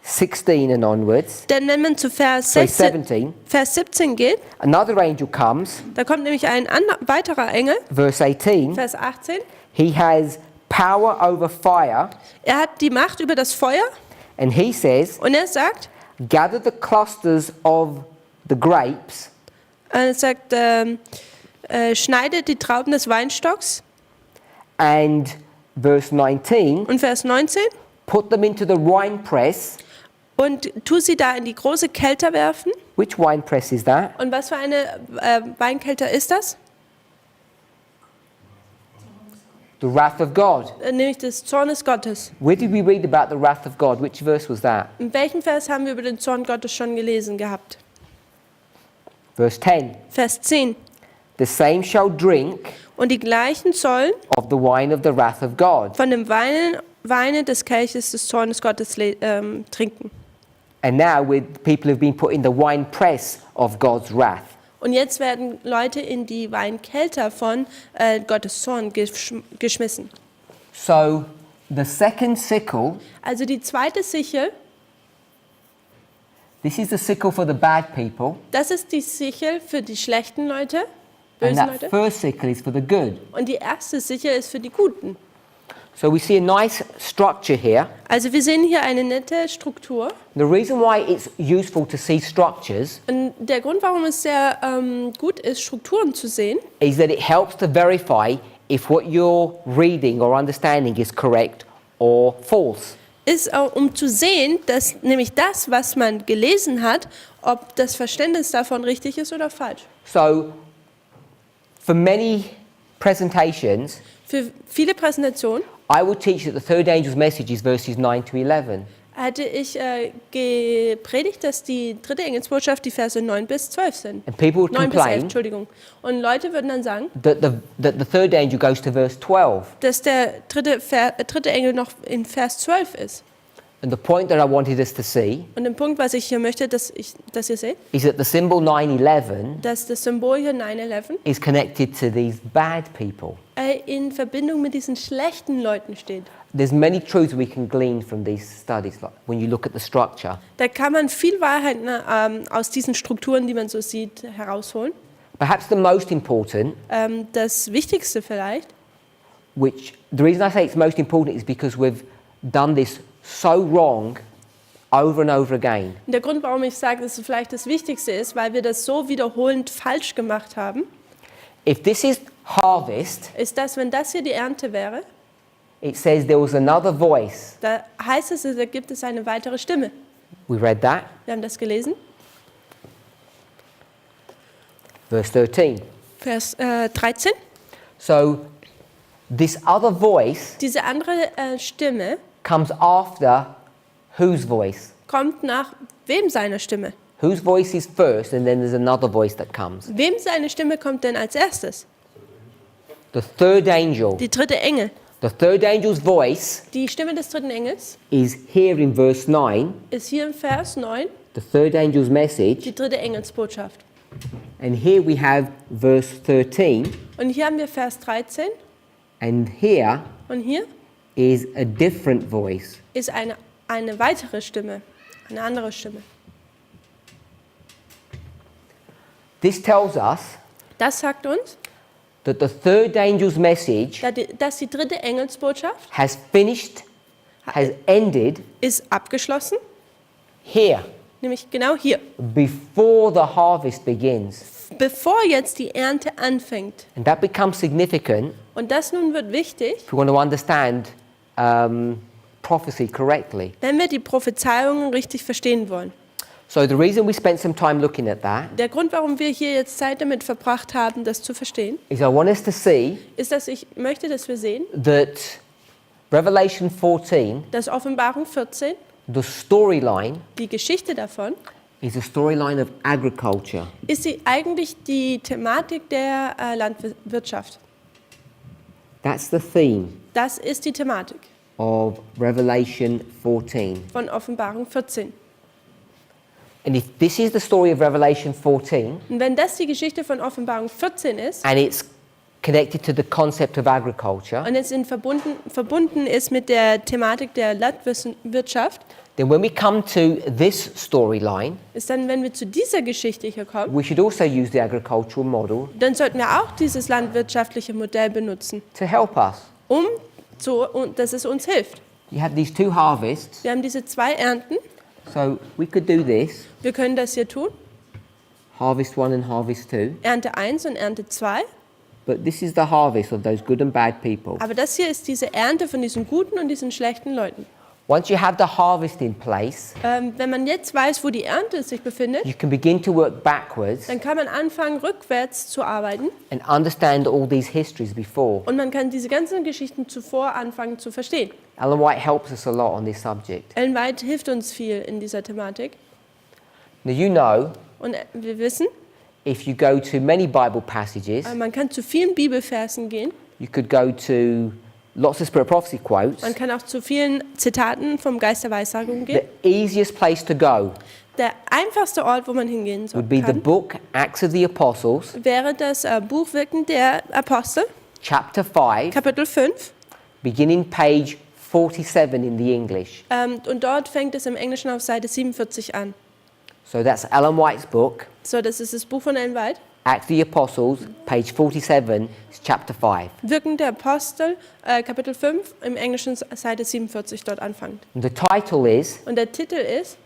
16 and onwards, Denn wenn man zu Vers 17, Vers 17 geht, another angel comes, da kommt nämlich ein weiterer Engel, verse 18, Vers 18. he has power over fire, Er hat die Macht über das Feuer and he says, und er sagt, gather the clusters of the grapes schneidet die Trauben des Weinstocks. and verse 19, Und Vers 19, put them into the wine press. und tu sie da in die große Kelter werfen. Which wine press is that? Und was für eine Weinkelter ist das? The wrath of God. Nämlich des Zornes Gottes. Where did we read about the wrath of God? Which verse was that? In welchem Vers haben wir über den Zorn Gottes schon gelesen gehabt? Verse 10. Vers 10. The same shall drink Und die gleichen sollen of the wine of the wrath of God. von dem Weine des Kelches des Zornes Gottes trinken. And now people have been put in the wine press of God's wrath. Und jetzt werden Leute in die Weinkelter von Gottes Zorn geschmissen. So the second sickle, Also die zweite Sichel, this is the sickle for the bad people, das ist die Sichel für die schlechten Leute, and bösen that Leute. first sickle is for the good. Und die erste Sichel ist für die Guten. So we see a nice structure here. Also wir sehen hier eine nette Struktur. The reason why it's useful to see structures Und der Grund, warum es sehr gut ist, Strukturen zu sehen, is that it helps to verify if what you're reading or understanding is correct or false. ist, um zu sehen, dass nämlich das, was man gelesen hat, ob das Verständnis davon richtig ist oder falsch. So for many presentations, Für viele Präsentationen I will teach that the third angel's message is verses 9 to 11. hatte ich gepredigt, dass die dritte Engelsbotschaft die Verse 9 bis 12 sind. And people would 9 bis 11, complain Entschuldigung. Und Leute würden dann sagen, that the third angel goes to verse 12. dass der dritte Engel noch in Vers 12 ist. And the point that I wanted us to see Und der Punkt, was ich hier möchte, dass ihr seht, is that the symbol 911 dass das Symbol hier 9/11 is connected to these bad people. in Verbindung mit diesen schlechten Leuten steht. There's many truths we can glean from these studies, like when you look at the structure. Da kann man viel Wahrheit aus diesen Strukturen, die man so sieht, herausholen. Perhaps the most important, Das Wichtigste vielleicht, which the reason I say it's most important is because we've done this so wrong over and over again. Und der Grund, warum ich sage, dass es vielleicht das Wichtigste ist, weil wir das so wiederholend falsch gemacht haben, If this is harvest, ist, dass wenn das hier die Ernte wäre, it says there was another voice. da heißt es, da gibt es eine weitere Stimme. We read that, Wir haben das gelesen. verse 13. Vers 13. So this other voice Diese andere Stimme comes after whose voice? kommt nach wem seiner Stimme? Whose voice is first, and then there's another voice that comes. Wem seine Stimme kommt denn als erstes? The third angel. Die dritte Engel. The third angel's voice Die Stimme des dritten Engels is here in verse 9, ist hier im Vers 9 the third angel's message. die dritte Engelsbotschaft. And here we have verse 13, Und hier haben wir Vers 13 and here und hier is a different voice. ist eine weitere Stimme, eine andere Stimme. This tells us Das sagt uns, that the third angel's message dass die dritte Engelsbotschaft has finished, has ended ist abgeschlossen, here, nämlich genau hier, before the harvest begins. bevor jetzt die Ernte anfängt. And that becomes significant Und das nun wird wichtig, if we want to understand prophecy correctly. wenn wir die Prophezeiungen richtig verstehen wollen. So the reason we spent some time looking at that Der Grund, warum wir hier jetzt Zeit damit verbracht haben, das zu verstehen, is I want us to see ist, dass ich möchte, dass wir sehen, that Revelation 14, dass Offenbarung 14, the storyline, die Geschichte davon, is a storyline of agriculture. ist sie eigentlich die Thematik der Landwirtschaft. That's the theme Das ist die Thematik of Revelation 14. von Offenbarung 14. And if this is the story of Revelation 14, Und wenn das die Geschichte von Offenbarung 14 ist and it's connected to the concept of agriculture, und es verbunden ist mit der Thematik der Landwirtschaft, then when we come to this storyline, ist dann, wenn wir zu dieser Geschichte hier kommen, we should also use the agricultural model dann sollten wir auch dieses landwirtschaftliche Modell benutzen, to help us. dass es uns hilft. You have these two harvests, Wir haben diese zwei Ernten. so we could do this, Wir können das hier tun, harvest 1 and harvest 2, Ernte 1 und Ernte 2. but this is the harvest of those good and bad people. Aber das hier ist diese Ernte von diesen guten und diesen schlechten Leuten. Once you have the harvest in place, Wenn man jetzt weiß, wo die Ernte sich befindet, you can begin to work backwards dann kann man anfangen, rückwärts zu arbeiten. and understand all these histories before. Und man kann diese ganzen Geschichten zuvor anfangen zu verstehen. Ellen White helps us a lot on this subject. Ellen White hilft uns viel in dieser Thematik. Now you know, Und wir wissen, if you go to many Bible passages, man kann zu vielen Bibelversen gehen. you could go to lots of Spirit Prophecy quotes. Man kann auch zu vielen Zitaten vom Geist der Weissagung The gehen. easiest place to go Der einfachste Ort, wo man hingehen would be the kann, book Acts of the Apostles, wäre das Buch Wirken der Apostel, chapter 5, Kapitel 5. beginning page 47 in the English. Und dort fängt es im Englischen auf Seite 47 an. So that's Ellen White's book, So, das ist das Buch von Ellen White. Acts of the Apostles, page 47, is chapter 5. Wirken der Apostel, Kapitel 5, im Englischen Seite 47 dort anfängt. And the title is Und der Titel ist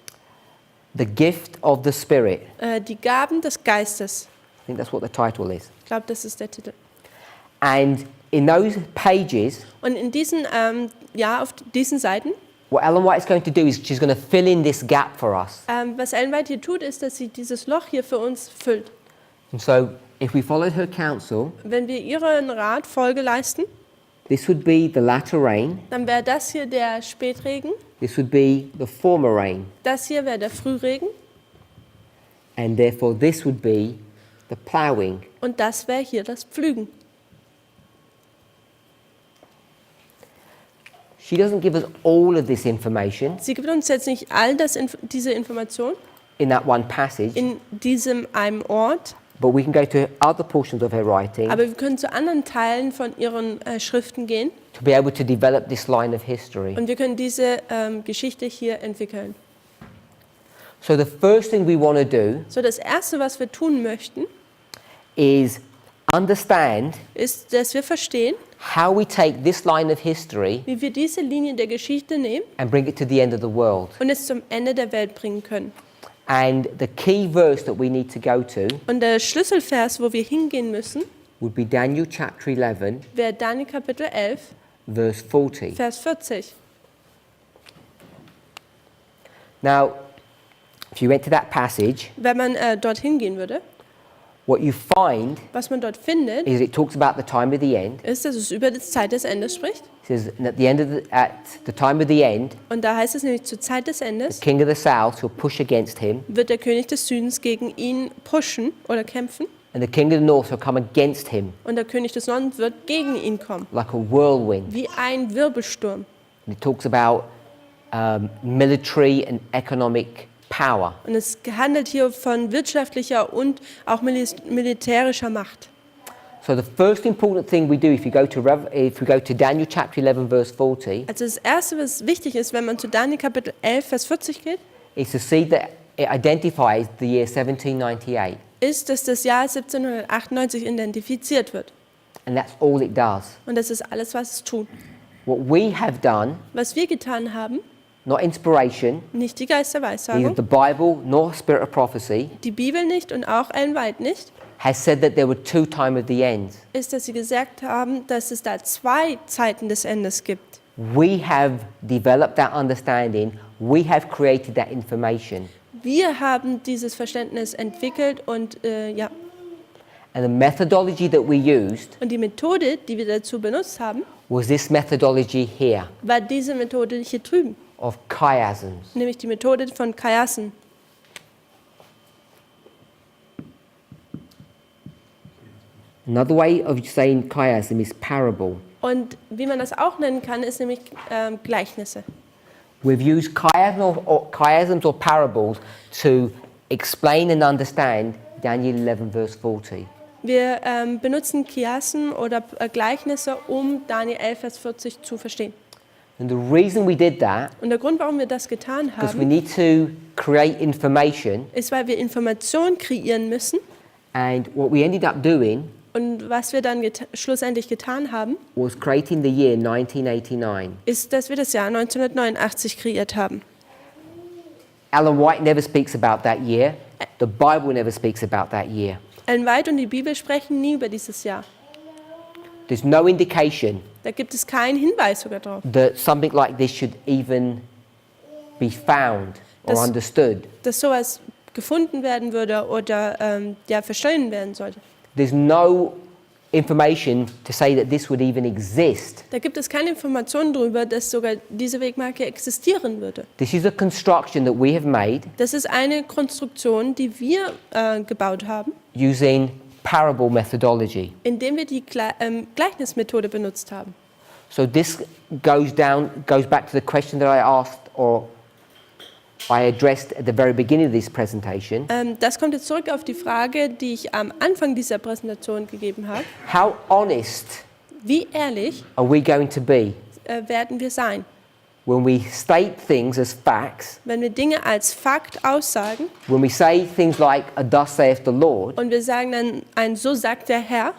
The Gift of the Spirit. Die Gaben des Geistes. I think that's what the title is. Ich glaube, das ist der Titel. And in those pages, Und in diesen, auf diesen Seiten, what Ellen White is going to do is she's going to fill in this gap for us. was Ellen White hier tut, ist, dass sie dieses Loch hier für uns füllt. And so if we followed her counsel, Wenn wir ihren Rat Folge leisten, this would be the latter rain, dann wäre das hier der Spätregen, this would be the former rain, das hier wäre der Frühregen and therefore this would be the ploughing. und das wäre hier das Pflügen. She doesn't give us all of this information Sie gibt uns jetzt nicht diese Information in that one passage, in diesem einem Ort, but we can go to other portions of her writing aber wir können zu anderen Teilen von ihren Schriften gehen to be able to develop this line of history. und wir können diese Geschichte hier entwickeln. So the first thing we want to do So, das Erste, was wir tun möchten, is understand ist, dass wir verstehen, how we take this line of history wie wir diese Linie der Geschichte nehmen and bring it to the end of the world. und es zum Ende der Welt bringen können. And the key verse that we need to go to Und der Schlüsselvers, wo wir hingehen müssen, would be Daniel chapter 11, wäre Daniel Kapitel 11, verse 40. Vers 40. Now, if you went to that passage, Wenn man dorthin gehen würde, what you find was man dort findet, is it talks about the time of the end. ist, dass es über die Zeit des Endes spricht. It says, and at the time of the end, Und da heißt es nämlich, zur Zeit des the Endes king of the south will push against him, wird der König des Südens gegen ihn pushen oder kämpfen. and the king of the north will come against him Und der König des Nordens wird gegen ihn kommen, like a whirlwind. wie ein Wirbelsturm. And it talks about military and economic power. Und es handelt hier von wirtschaftlicher und auch militärischer Macht. So the first important thing we do if we go to Daniel chapter 11 verse 40 Also das Erste, was wichtig ist, wenn man zu Daniel Kapitel 11, Vers 40 geht, is to see that it identifies the year 1798, ist, dass das Jahr 1798 identifiziert wird. and that's all it does. Und das ist alles, was es tut. What we have done, Was wir getan haben, not inspiration, nicht die neither Geisterweissagung, the Bible nor spirit of prophecy, die Bibel nicht und auch Ellen White nicht, has said that there were two time of the ends. ist, dass sie gesagt haben, dass es da zwei Zeiten des Endes gibt. We have developed that understanding. We have created that information. Wir haben dieses Verständnis entwickelt und And the methodology that we used und die Methode, die wir dazu benutzt haben, was this methodology here war diese Methode hier drüben, of chiasms. nämlich die Methode von Chiasen. Another way of saying chiasm is parable. Und wie man das auch nennen kann, ist nämlich Gleichnisse. We've used chiasms or parables to explain and understand Daniel 11 verse 40. Wir benutzen Chiasen oder Gleichnisse, um Daniel 11, Vers 40 zu verstehen. And the reason we did that Und der Grund, warum wir das getan because we haben, need to create information, ist, weil wir Informationen kreieren müssen. and what we ended up doing Und was wir dann schlussendlich getan haben, was creating the year 1989. ist, dass wir das Jahr 1989 kreiert haben. Ellen White never speaks about that year. The Bible never speaks about that year. Ellen White und die Bibel sprechen nie über dieses Jahr. There's no indication Da gibt es keinen Hinweis sogar drauf, that something like this should even be found or Das- understood. dass sowas gefunden werden würde oder verstanden werden sollte. There's no information to say that this would even exist. Da gibt es keine Informationen darüber, dass sogar diese Wegmarke existieren würde. This is a construction that we have made Das ist eine Konstruktion, die wir gebaut haben, using parable methodology. indem wir die Gleichnismethode benutzt haben. So this goes back to the question that I asked or I addressed at the very beginning of this presentation. Das kommt jetzt zurück auf die Frage, die ich am Anfang dieser Präsentation gegeben habe. How honest Wie ehrlich are we going to be werden wir sein, when we state things as facts, wenn wir Dinge als Fakt aussagen when we say things like, thus saith the Lord, und wir sagen dann ein so sagt der Herr,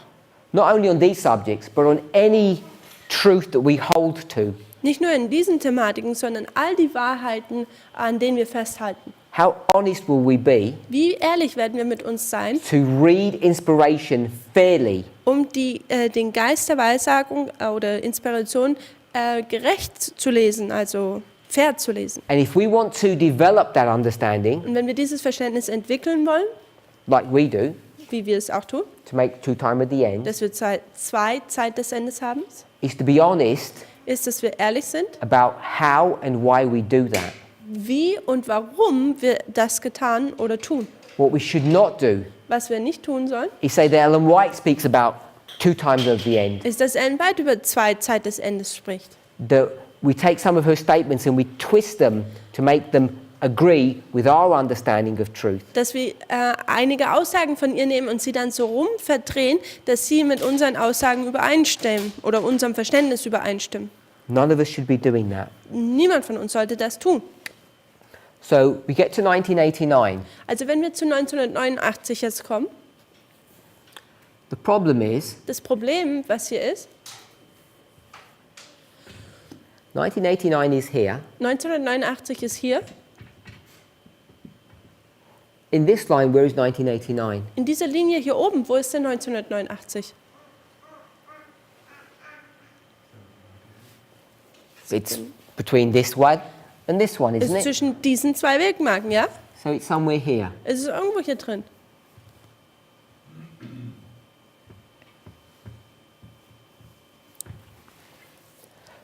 not only on these subjects, but on any truth that we hold to? nicht nur in diesen Thematiken, sondern all die Wahrheiten, an denen wir festhalten. How honest will we be Wie ehrlich werden wir mit uns sein, to read inspiration fairly um den Geist der Weissagung oder Inspiration gerecht zu lesen, also fair zu lesen. and if we want to develop that understanding, Und wenn wir dieses Verständnis entwickeln wollen, like we do, wie wir es auch tun, to make true time at the end, dass wir zwei Zeit des Endes haben, is to be honest ist, dass wir ehrlich sind, about how and why we do that. wie und warum wir das getan oder tun. What we should not do Was wir nicht tun sollen, is say that Ellen White speaks about two times of the end. ist, dass Ellen White über zwei Zeit des Endes spricht. That we take some of her statements and we twist them to make them agree with our understanding of truth. Dass wir einige Aussagen von ihr nehmen und sie dann so rum verdrehen, dass sie mit unseren Aussagen übereinstimmen oder unserem Verständnis übereinstimmen. None of us should be doing that. Niemand von uns sollte das tun. So we get to 1989. Also wenn wir zu 1989 jetzt kommen, The problem is, Das Problem, was hier ist, 1989 is here. 1989 ist hier. In this line, where is 1989? In dieser Linie hier oben, wo ist denn 1989? It's between this one and this one, Ist isn't it? zwischen diesen zwei Wegmarken, ja? So it's somewhere here. Es ist irgendwo hier drin.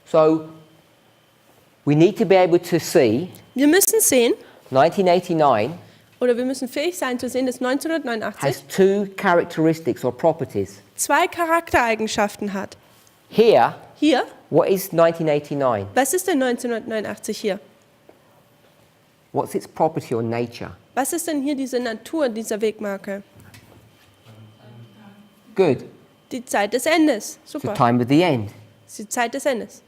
So we need to be able to see Wir müssen sehen, 1989 oder wir müssen fähig sein zu sehen, dass 1989 has two characteristics or properties. zwei Charaktereigenschaften hat. Here, Hier, what is 1989? was ist denn 1989 hier? What's its property or nature? Was ist denn hier diese Natur dieser Wegmarke? Good. Die Zeit des Endes. It's the Super. time of the end. Das ist die Zeit des Endes.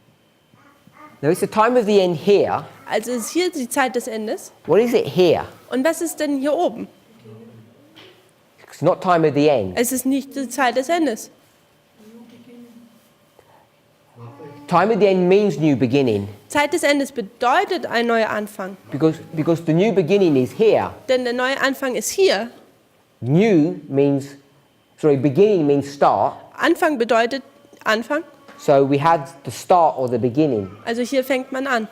Now it's the time of the end here. Also ist hier die Zeit des Endes. What is it here? Und was ist denn hier oben? It's not time of the end. Es ist nicht die Zeit des Endes. Time of the end means new beginning Zeit des Endes bedeutet ein neuer Anfang. because the new beginning is here. Denn der neue Anfang ist hier. Beginning means start. Anfang bedeutet Anfang. So we had the start or the beginning. Also hier fängt man an.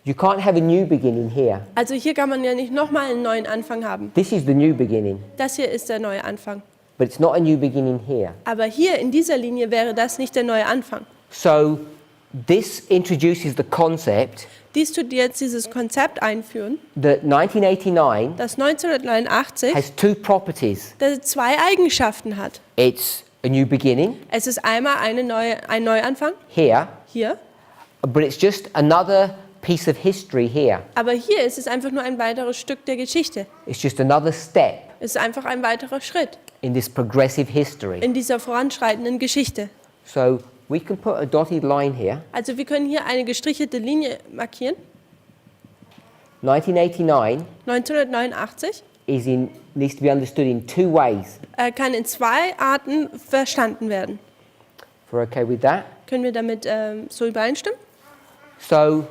You can't have a new beginning here. Also hier kann man ja nicht nochmal einen neuen Anfang haben. This is the new beginning, Das hier ist der neue Anfang. but it's not a new beginning here. Aber hier in dieser Linie wäre das nicht der neue Anfang. So this introduces the concept Dies tut jetzt dieses Konzept einführen, that 1989 dass 1989 has two properties. dass es zwei Eigenschaften hat. It's a new beginning Es ist einmal ein Neuanfang here, hier, but it's just another piece of history here. aber hier ist es einfach nur ein weiteres Stück der Geschichte. It's just another step Es ist einfach ein weiterer Schritt in this progressive history. in dieser voranschreitenden Geschichte. So we can put a dotted line here. Also wir können hier eine gestrichelte Linie markieren. 1989 1989 needs to be understood in two ways. kann in zwei Arten verstanden werden. If we're okay with that. Können wir damit so übereinstimmen? So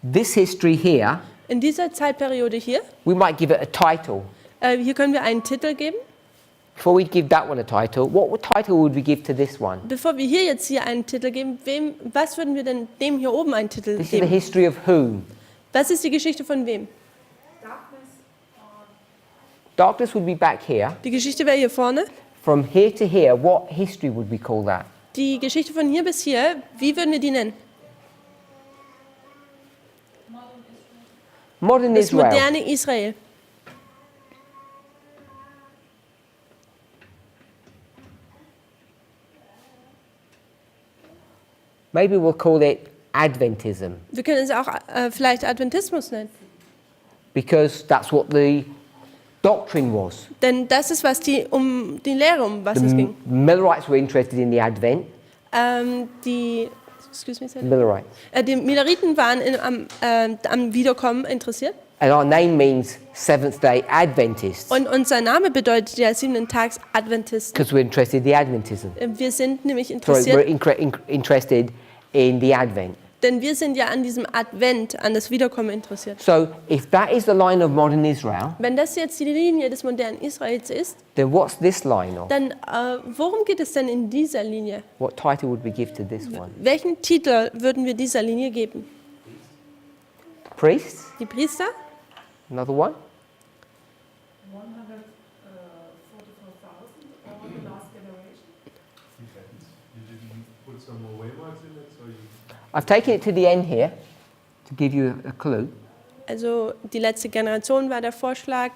this history here, In dieser Zeitperiode hier, we might give it a title. hier können wir einen Titel geben. Before we give that one a title, what title would we give to this one? Bevor wir hier jetzt hier einen Titel geben, was würden wir denn dem hier oben einen Titel This is the geben? history of whom? Was ist die Geschichte von wem? Darkness would be back here. Die Geschichte wäre hier vorne. From here to here, what history would we call that? Die Geschichte von hier bis hier, wie würden wir die nennen? Modern Das Israel. moderne Israel. Maybe we'll call it Adventism, Wir können es auch vielleicht Adventismus nennen. because that's what the doctrine was. Denn das ist um die Lehre, um was es ging. Millerites were interested in the Advent. Millerites. Die Milleriten waren am Wiederkommen interessiert. And our name means Seventh-day Adventists, Und unser Name bedeutet ja 7. Tags Adventisten. because we're interested in the Adventism. Wir sind nämlich Sorry, we're interessiert, interested in the Advent. denn wir sind ja an diesem Advent, an das Wiederkommen interessiert. So if that is the line of modern Israel, Wenn das jetzt die Linie des modernen Israels ist, then what's this line of? dann worum geht es denn in dieser Linie? What title would we give to this one? Welchen Titel würden wir dieser Linie geben? Priests? Die Priester? Another one? 144,000 or the last generation? Depends. You didn't put some more waymarks in it, so you... I've taken it to the end here to give you a clue. Also die letzte Generation war der Vorschlag,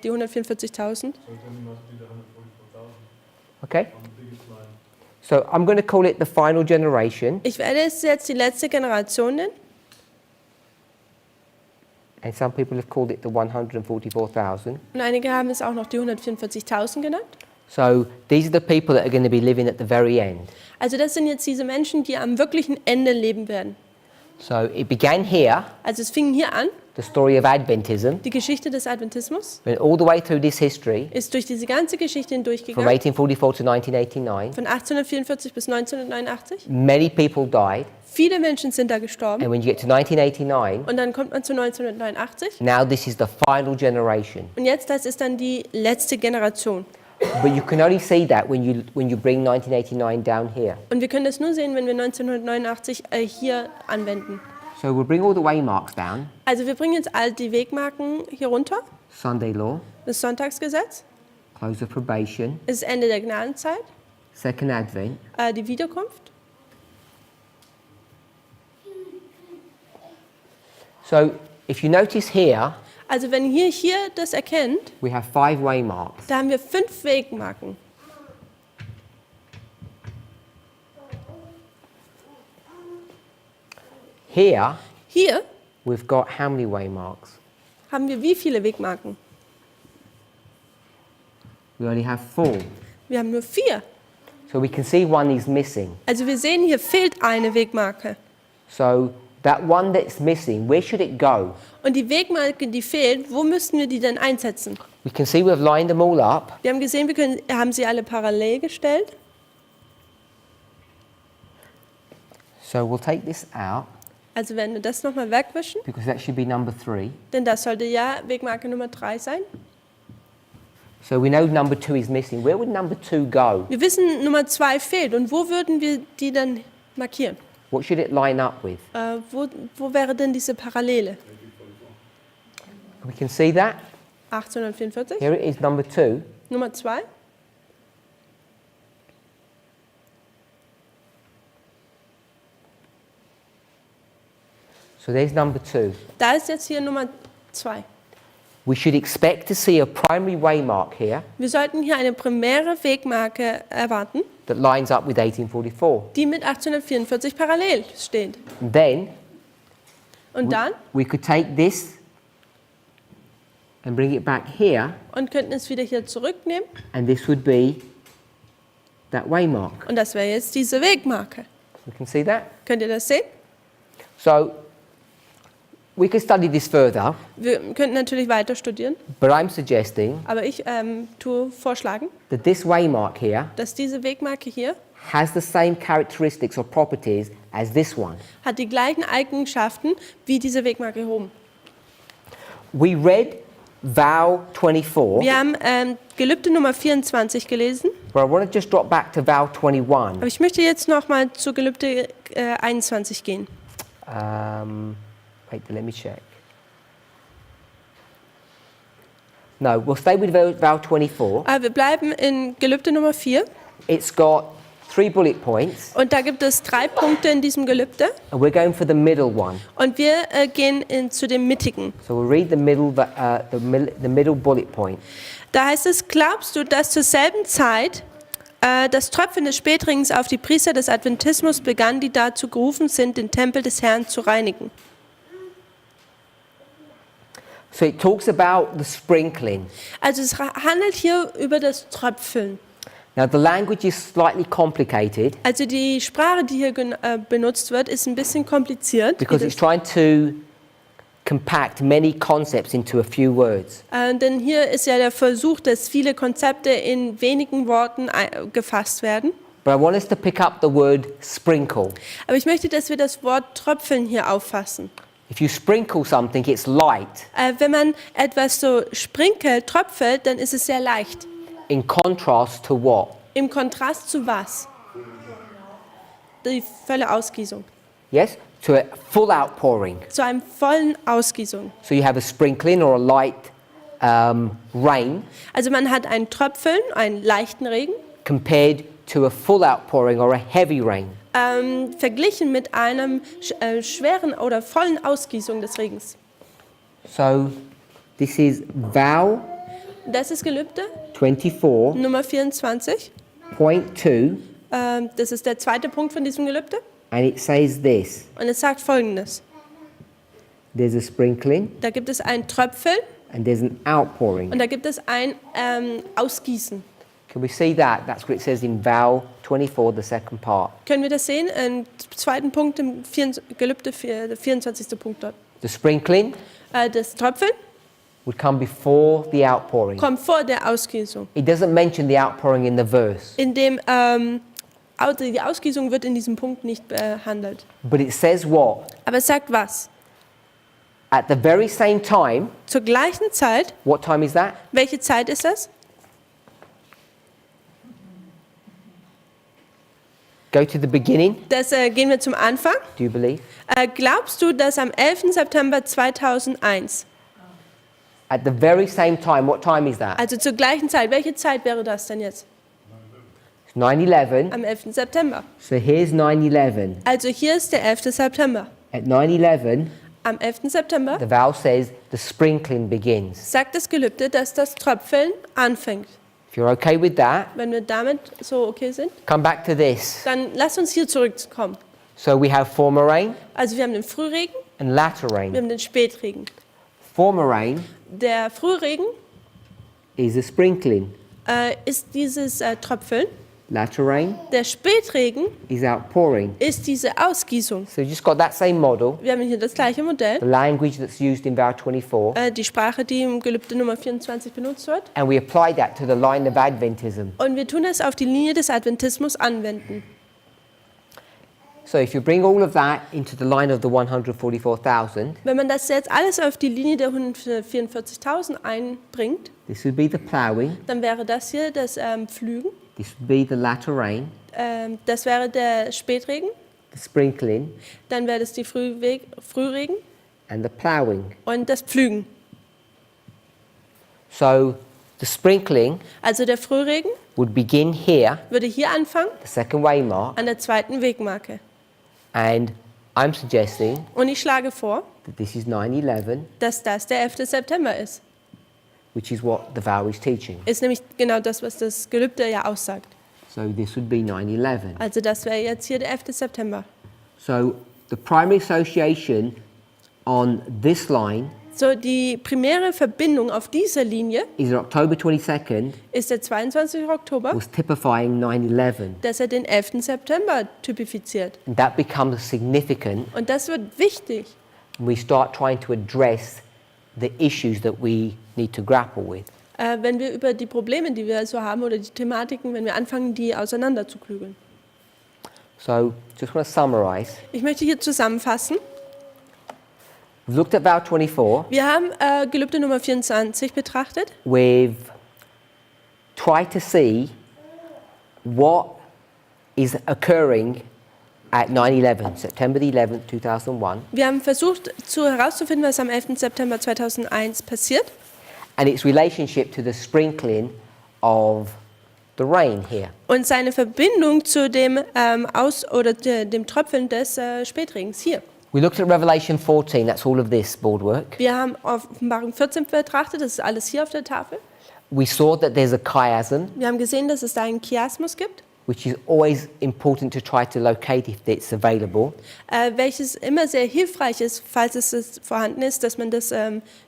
die 144.000. So then it must be the 144,000 Okay? on the biggest line. So I'm going to call it the final generation, Ich werde es jetzt die letzte Generation nennen. and some people have called it the 144,000. Und einige haben es auch noch die 144.000 genannt. So these are the people that are going to be living at the very end. Also das sind jetzt diese Menschen, die am wirklichen Ende leben werden. So it began here, Also es fing hier an the story of Adventism, Die Geschichte des Adventismus went all the way through this history ist durch diese ganze Geschichte from hindurchgegangen, 1844 to 1989. von 1844 bis 1989. Many people died, Viele Menschen sind da gestorben. and when you get to 1989, Und dann kommt man zu 1989. now this is the final generation. Und jetzt, das ist dann die letzte Generation. But you can only see that when you bring 1989 down here. Und wir können das nur sehen, wenn wir 1989 hier anwenden. So we'll bring all the waymarks down. Also wir bringen jetzt all die Wegmarken hier runter. Sunday law, Das Sonntagsgesetz, close of probation, das Ende der Gnadenzeit, second advent, die Wiederkunft. so if you notice here, Also wenn ihr hier das erkennt, we have 5 waymarks. da haben wir 5 Wegmarken. Here, Hier we've got how many waymarks? haben wir wie viele Wegmarken? We only have 4. Wir haben nur 4. So we can see one is missing. Also wir sehen, hier fehlt eine Wegmarke. So that one that's missing, where should it go? Und die Wegmarke, die fehlt, wo müssten wir die denn einsetzen? We can see we've lined them all up. Wir haben gesehen, haben sie alle parallel gestellt. So we'll take this out Also werden wir das nochmal wegwischen, because that should be number 3. denn das sollte ja Wegmarke Nummer 3 sein. So we know number 2 is missing. Where would number 2 go? Wir wissen, Nummer 2 fehlt. Und wo würden wir die dann markieren? What should it line up with? Wo wäre denn diese Parallele? We can see that. 1844, Here it is, number 2. Nummer 2. So there's number 2. Da ist jetzt hier Nummer 2. We should expect to see a primary waymark here Wir sollten hier eine primäre Wegmarke erwarten, that lines up with 1844. die mit 1844 parallel steht. And then Und dann, we could take this and bring it back here, und könnten es wieder hier zurücknehmen. and this would be that waymark. Und das wäre jetzt diese Wegmarke. You can see that? Könnt ihr das sehen? So we could study this further, Wir könnten natürlich weiter studieren, but I'm suggesting aber ich tue vorschlagen, that this waymark here dass diese Wegmarke hier has the same characteristics or properties as this one. hat die gleichen Eigenschaften wie diese Wegmarke hier oben. We read vow 24, Wir haben Gelübde Nummer 24 gelesen, but I want to just drop back to vow 21. aber ich möchte jetzt noch mal zu Gelübde 21 gehen. Wait, let me check. No, we'll stay with vow 24. Wir bleiben in Gelübde Nummer 4 It's got 3 bullet points, und da gibt es 3 Punkte in diesem Gelübde and we're going for the middle one. und wir gehen zu dem mittigen. So we'll read the middle bullet point. Da heißt es, glaubst du, dass zur selben Zeit das Tröpfeln des Spätrings auf die Priester des Adventismus begann, die dazu gerufen sind, den Tempel des Herrn zu reinigen? So it talks about the sprinkling. Also es handelt hier über das Tröpfeln. Now the language is slightly complicated Also die Sprache, die hier benutzt wird, ist ein bisschen kompliziert. because it's trying to compact many concepts into a few words. Denn hier ist ja der Versuch, dass viele Konzepte in wenigen Worten gefasst werden. But I want us to pick up the word sprinkle. Aber ich möchte, dass wir das Wort Tröpfeln hier auffassen. If you sprinkle something, it's light. Wenn man etwas so sprinkelt, tröpfelt, dann ist es sehr leicht. In contrast to what? Im Kontrast zu was? Die volle Ausgießung. Yes? To a full outpouring. Zu einem vollen Ausgießung. So you have a sprinkling or a light rain Also man hat ein Tröpfeln, einen leichten Regen, compared to a full outpouring or a heavy rain. verglichen mit einem schweren oder vollen Ausgießung des Regens. So this is vow Das ist Gelübde 24.2. Nummer 24. Das ist der zweite Punkt von diesem Gelübde. And it says this. Und es sagt Folgendes. There's a sprinkling Da gibt es ein Tröpfeln and there's an outpouring. und da gibt es ein Ausgießen. Can we see that? That's what it says in vow 24, the second part. Können wir das sehen? Im zweiten Punkt im Gelübde, der 24. Punkt dort. The sprinkling Das Tröpfeln would come before the outpouring. kommt vor der Ausgießung. It doesn't mention the outpouring in the verse, In dem, die Ausgießung wird in diesem Punkt nicht behandelt. but it says what? Aber es sagt was? At the very same time, Zur gleichen Zeit, what time is that? welche Zeit ist das? Go to the beginning, Gehen wir zum Anfang. do you believe? Glaubst du, dass am 11. September 2001, At the very same time, what time is that? also zur gleichen Zeit, welche Zeit wäre das denn jetzt? It's 9/11. Am 11. September. So here's 9/11. Also hier ist der 11. September. At 9/11, Am 11. September the vow says the sprinkling begins. sagt das Gelübde, dass das Tröpfeln anfängt. If you're okay with that, Wenn wir damit so okay sind, come back to this. dann lass uns hier zurückkommen. So we have former rain Also wir haben den Frühregen, and latter wir rain. haben den Spätregen. Former rain Der Frühregen is a sprinkling. ist dieses Tröpfeln. Latter rain Der Spätregen is outpouring. ist diese Ausgießung. So you just got that same model, Wir haben hier das gleiche Modell. the language that's used in vow 24, Die Sprache, die im Gelübde Nummer 24 benutzt wird. and we apply that to the line of Adventism. Und wir tun es auf die Linie des Adventismus anwenden. So if you bring all of that into the line of the 144,000, Wenn man das jetzt alles auf die Linie der 144.000 einbringt, this would be the ploughing, dann wäre das hier das Pflügen, this would be the latter rain, das wäre der Spätregen, the sprinkling, dann wäre das die Frühregen and the ploughing. und das Pflügen. So the sprinkling Also der Frühregen would begin here, würde hier anfangen, the second waymark, an der zweiten Wegmarke. and I'm suggesting Und ich schlage vor, that this is 9/11, dass das der 11. September ist. which is what the vow is teaching. Ist nämlich genau das, was das Gelübde ja aussagt. So this would be 9/11. Also das wäre jetzt hier der 11. September. So the primary association on this line So, die primäre Verbindung auf dieser Linie is that October 22nd ist der 22. Oktober, was typifying 9/11, dass er den 11. September typifiziert. and that becomes significant Und das wird wichtig, when we start trying to address the issues that we need to grapple with. wenn wir über die Probleme, die wir so haben, oder die Thematiken, wenn wir anfangen, die auseinanderzuklügeln. So just want to summarize. Ich möchte hier zusammenfassen. We've looked at vow 24. Wir haben Gelübde Nummer 24 betrachtet. We've tried to see what is occurring at 9/11, September the 11th, 2001, Wir haben versucht herauszufinden, was am 11. September 2001 passiert and its relationship to the sprinkling of the rain here. und seine Verbindung zu dem dem Tröpfeln des Spätregens hier. We looked at Revelation 14, that's all of this boardwork. Wir haben Offenbarung 14 betrachtet, das ist alles hier auf der Tafel. We saw that there's a chiasm, Wir haben gesehen, dass es da einen Chiasmus gibt, which is always important to try to locate if it's available. welches immer sehr hilfreich ist, falls es vorhanden ist, dass man das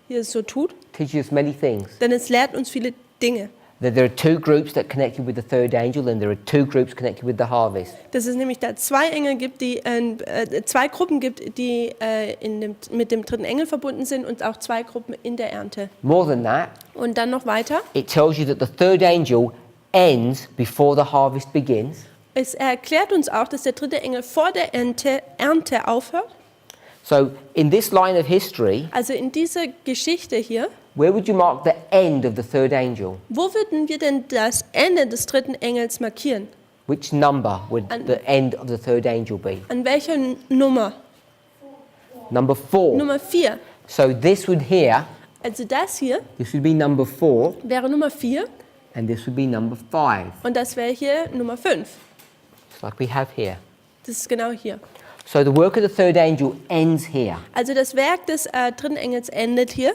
hier so tut. Teaches us many things. Denn es lehrt uns viele Dinge. That there are two groups that connected with the third angel, and there are two groups connected with the harvest. Dass es nämlich da zwei Engel gibt, zwei Gruppen gibt, die mit dem dritten Engel verbunden sind und auch zwei Gruppen in der Ernte. More than that, Und dann noch weiter. it tells you that the third angel ends before the harvest begins. Es erklärt uns auch, dass der dritte Engel vor der Ernte aufhört. So in this line of history, Also in dieser Geschichte hier, where would you mark the end of the third angel? wo würden wir denn das Ende des dritten Engels markieren? Which number would the end of the third angel be? An welcher Nummer? Number 4. Nummer 4. So this would here, Also das hier this would be number 4, wäre Nummer 4 and this would be number 5. und das wäre hier Nummer 5. It's like we have here. Das ist genau hier. So the work of the third angel ends here. Also das Werk des dritten Engels endet hier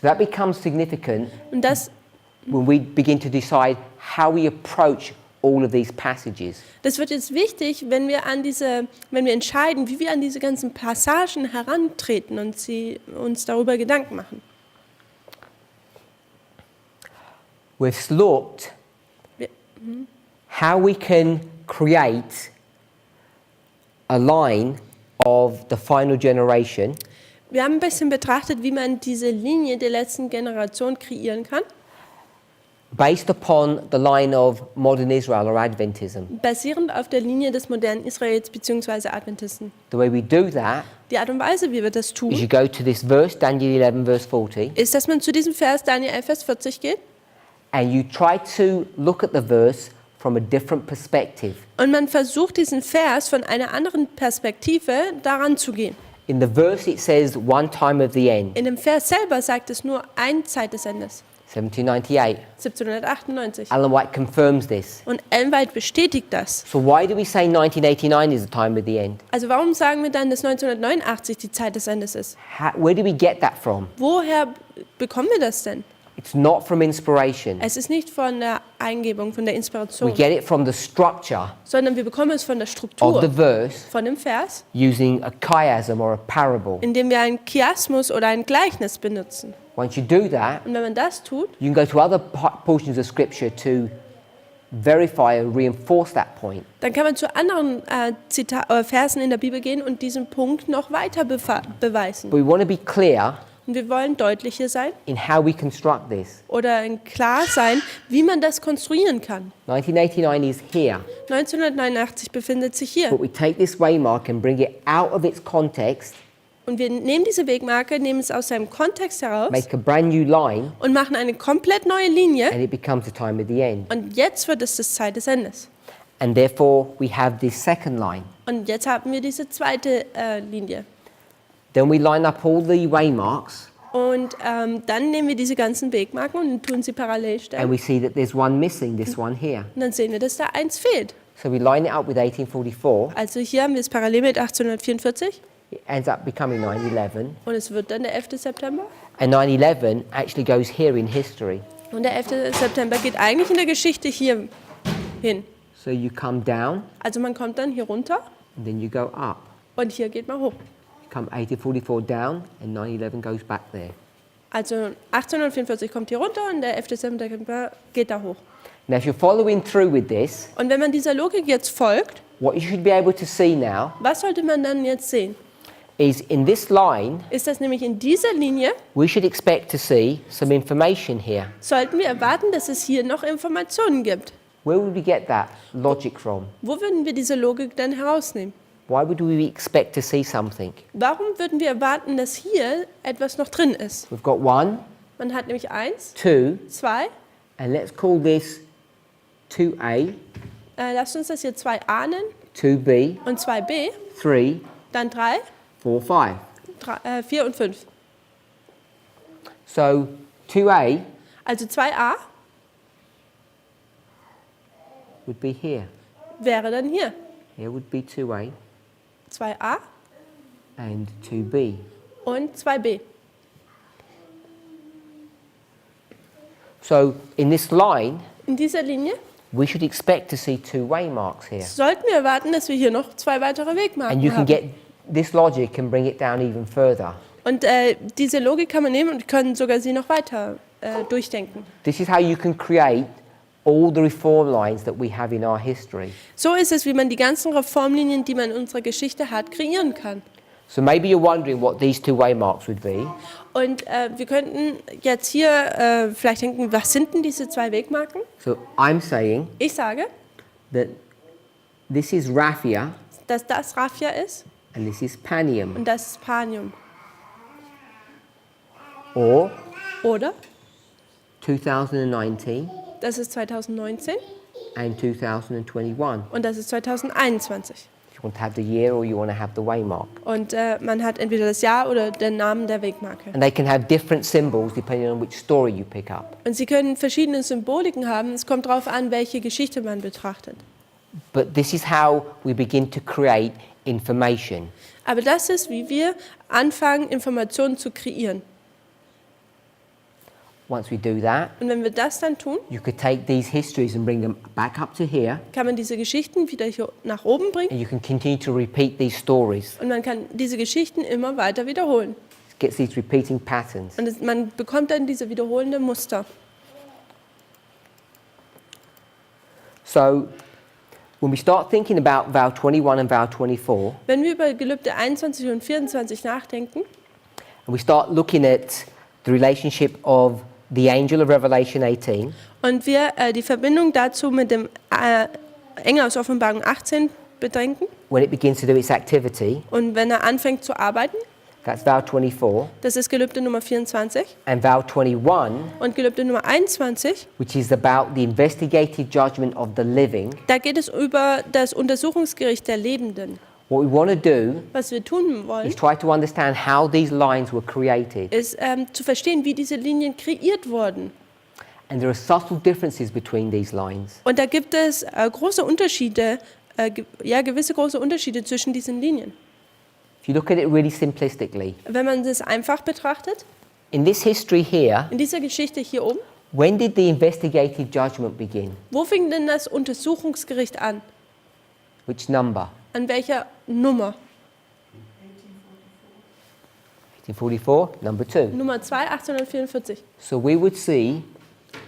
So that becomes significant und das when we begin to decide how we approach all of these passages. wird jetzt wichtig, wenn wir entscheiden, wie wir an diese ganzen Passagen herantreten und uns darüber Gedanken machen. We've looked Wir- how we can create a line of the final generation Wir haben ein bisschen betrachtet, wie man diese Linie der letzten Generation kreieren kann, based upon the line of modern Israel or Adventism. basierend auf der Linie des modernen Israels bzw. Adventisten. The way we do that Die Art und Weise, wie wir das is tun, you go to this verse, Daniel 11, verse 40, ist, dass man zu diesem Vers Daniel 11, Vers 40 geht and you try to look at the verse from a different perspective. und man versucht, diesen Vers von einer anderen Perspektive daran zu gehen. In the verse, it says one time of the end, In dem Vers selber sagt es nur eine Zeit des Endes, 1798. 1798. Ellen White confirms this. Und Ellen White bestätigt das. So why do we say 1989 is the time of the end? Also warum sagen wir dann, dass 1989 die Zeit des Endes ist? Where do we get that from? Woher bekommen wir das denn? It's not from inspiration. Es ist nicht von der Eingebung, von der We Inspiration, get it from the structure sondern wir bekommen es von der of the Struktur, verse von dem Vers, using a chiasm or a parable. indem wir einen Chiasmus oder ein Gleichnis benutzen. Once you do that, Und wenn man das tut, you can go to other portions of Scripture to verify and reinforce that point. dann kann man zu anderen Versen in der Bibel gehen und diesen Punkt noch weiter beweisen. But we want to be clear Und wir wollen deutlicher sein in how we construct this. oder klar sein, wie man das konstruieren kann. 1989 is here, 1989 befindet sich hier. but we take this waymark and bring it out of its context, Und wir nehmen diese Wegmarke, nehmen es aus seinem Kontext heraus make a brand new line, und machen eine komplett neue Linie. and it becomes the time of the end. Und jetzt wird es das Zeit des Endes. And therefore, we have this second line. Und jetzt haben wir diese zweite Linie. Then we line up all the waymarks, Und dann nehmen wir diese ganzen Wegmarken und tun sie parallel and stellen. we see that there's one missing, this one here. Und dann sehen wir, dass da eins fehlt. So we line it up with 1844. Also hier haben wir es parallel mit 1844 It ends up becoming 9/11. und es wird dann der 11. September. And 9/11 actually goes here in history. Und der 11. September geht eigentlich in der Geschichte hier hin. So you come down, Also man kommt dann hier runter and then you go up. und hier geht man hoch. You come 1844 down, and 9/11 goes back there. Also 1844 kommt hier runter und der 11. September geht da hoch. Now, if you're following through with this, Und wenn man dieser Logik jetzt folgt, what you should be able to see now was sollte man dann jetzt sehen? is in this line, Ist das nämlich in dieser Linie, we should expect to see some information here. sollten wir erwarten, dass es hier noch Informationen gibt. Where would we get that logic from? Wo würden wir diese Logik dann herausnehmen? Why would we expect to see something? Warum würden wir erwarten, dass hier etwas noch drin ist? We've got 1, Man hat nämlich 1, 2, 2, and let's call this 2A, lasst uns das hier 2a nennen 2B, und 2b, 3, dann 3, 4, 5. 4 und 5. So 2A Also 2a would be here. wäre dann hier. Here would be 2A 2a and 2B. und 2b. So in this line, In dieser Linie we should expect to see 2 waymarks here. sollten wir erwarten, dass wir hier noch 2 weitere And you Wegmarken can haben. get this logic and bring it down even further. Und diese Logik kann man nehmen und können sogar sie noch weiter durchdenken. This is how you can create all the reform lines that we have in our history. So ist es, wie man die ganzen Reformlinien, die man in unserer Geschichte hat, kreieren kann. So maybe you're wondering what these 2 waymarks would be. Und wir könnten jetzt hier vielleicht denken, was sind denn diese 2 Wegmarken? So I'm saying Ich sage, that this is raphia dass das Raphia ist and this is panium. und das ist Panium. Or Oder 2019 das ist 2019 and 2021. und das ist 2021. You want to have the year or you want to have the waymark. Und man hat entweder das Jahr oder den Namen der Wegmarke. And they can have different symbols depending on which story you pick up. Und sie können verschiedene Symboliken haben. Es kommt darauf an, welche Geschichte man betrachtet. But this is how we begin to create information. Aber das ist, wie wir anfangen, Informationen zu kreieren. Once we do that, Und wenn wir das dann tun, you could take these histories and bring them back up to here, kann man diese Geschichten wieder hier nach oben bringen and you can continue to repeat these stories. und man kann diese Geschichten immer weiter wiederholen. It gets these repeating patterns. Und man bekommt dann diese wiederholenden Muster. So when we start thinking about vow 21 and vow 24, Wenn wir über Gelübde 21 und 24 nachdenken, And we start looking at the relationship of the angel of Revelation 18 Und wir die Verbindung dazu mit dem Engel aus Offenbarung 18 bedenken. when it begins to do its activity. Und wenn er anfängt zu arbeiten, That's vow 24. das ist Gelübde Nummer 24. And vow 21, Und Gelübde Nummer 21, which is about the investigative judgment of the living. da geht es über das Untersuchungsgericht der Lebenden. What we want to do Was wir tun wollen, is try to understand how these lines were created. ist zu verstehen, wie diese Linien kreiert wurden. And there are subtle differences between these lines. Und da gibt es große Unterschiede, gewisse große Unterschiede zwischen diesen Linien. If you look at it really simplistically, Wenn man das einfach betrachtet, in this history here, in dieser Geschichte hier oben, when did the investigative judgment begin? wo fing denn das Untersuchungsgericht an? Which number? An welcher Nummer? 1844, number 2. Nummer 2, 1844. So we would see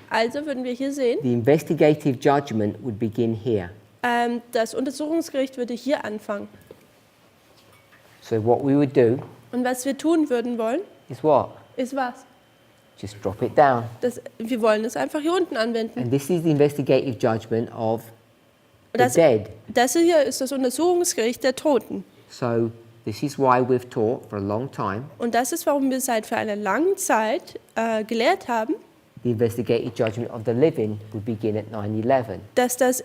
Also würden wir hier sehen, the investigative judgment would begin here. das Untersuchungsgericht würde hier anfangen. So what we would do Und was wir tun würden wollen, is what? ist was? Just drop it down. Wir wollen es einfach hier unten anwenden. And this is the investigative judgment of the Das, dead. das hier ist das Untersuchungsgericht der Toten. So this is why we've taught for a long time Und das ist, warum wir seit für eine lange Zeit gelehrt haben, the investigative judgment of the living would begin at 9/11, dass das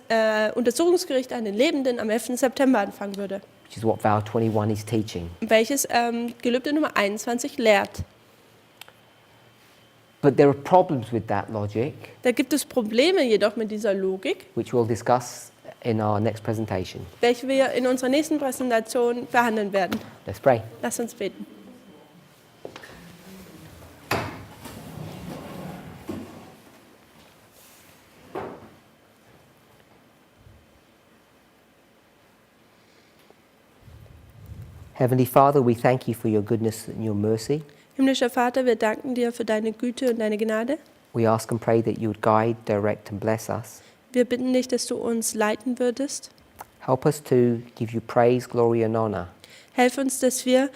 Untersuchungsgericht an den Lebenden am 11. September anfangen würde, which is what vow 21 is teaching. welches Gelübde Nummer 21 lehrt. But there are problems with that logic, Da gibt es Probleme jedoch mit dieser Logik, which we'll discuss in our next presentation. welche wir in unserer nächsten Präsentation behandeln werden. Let's pray. Lass uns beten. Heavenly Father, we thank you for your goodness and your mercy. Himmlischer Vater, wir danken dir für deine Güte und deine Gnade. We ask and pray that you would guide, direct and bless us. Wir bitten dich, dass du uns leiten würdest. Help us to give you praise, glory and honor. Helf uns, dass wir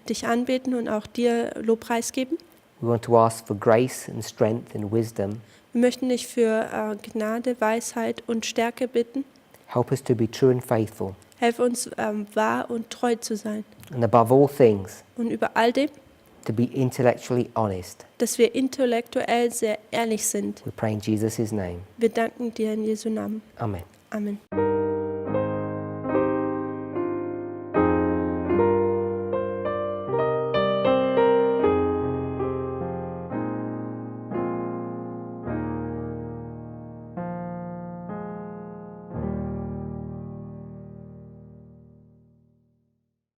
dich anbeten und auch dir Lobpreis geben. We want to ask for grace and strength and wisdom. Wir möchten dich für Gnade, Weisheit und Stärke bitten. Help us to be true and faithful. Helf uns, wahr und treu zu sein. And above all things, Und über all dem, to be intellectually honest. dass wir intellektuell sehr ehrlich sind. We pray in Jesus' name. Wir danken dir in Jesu Namen. Amen. Amen.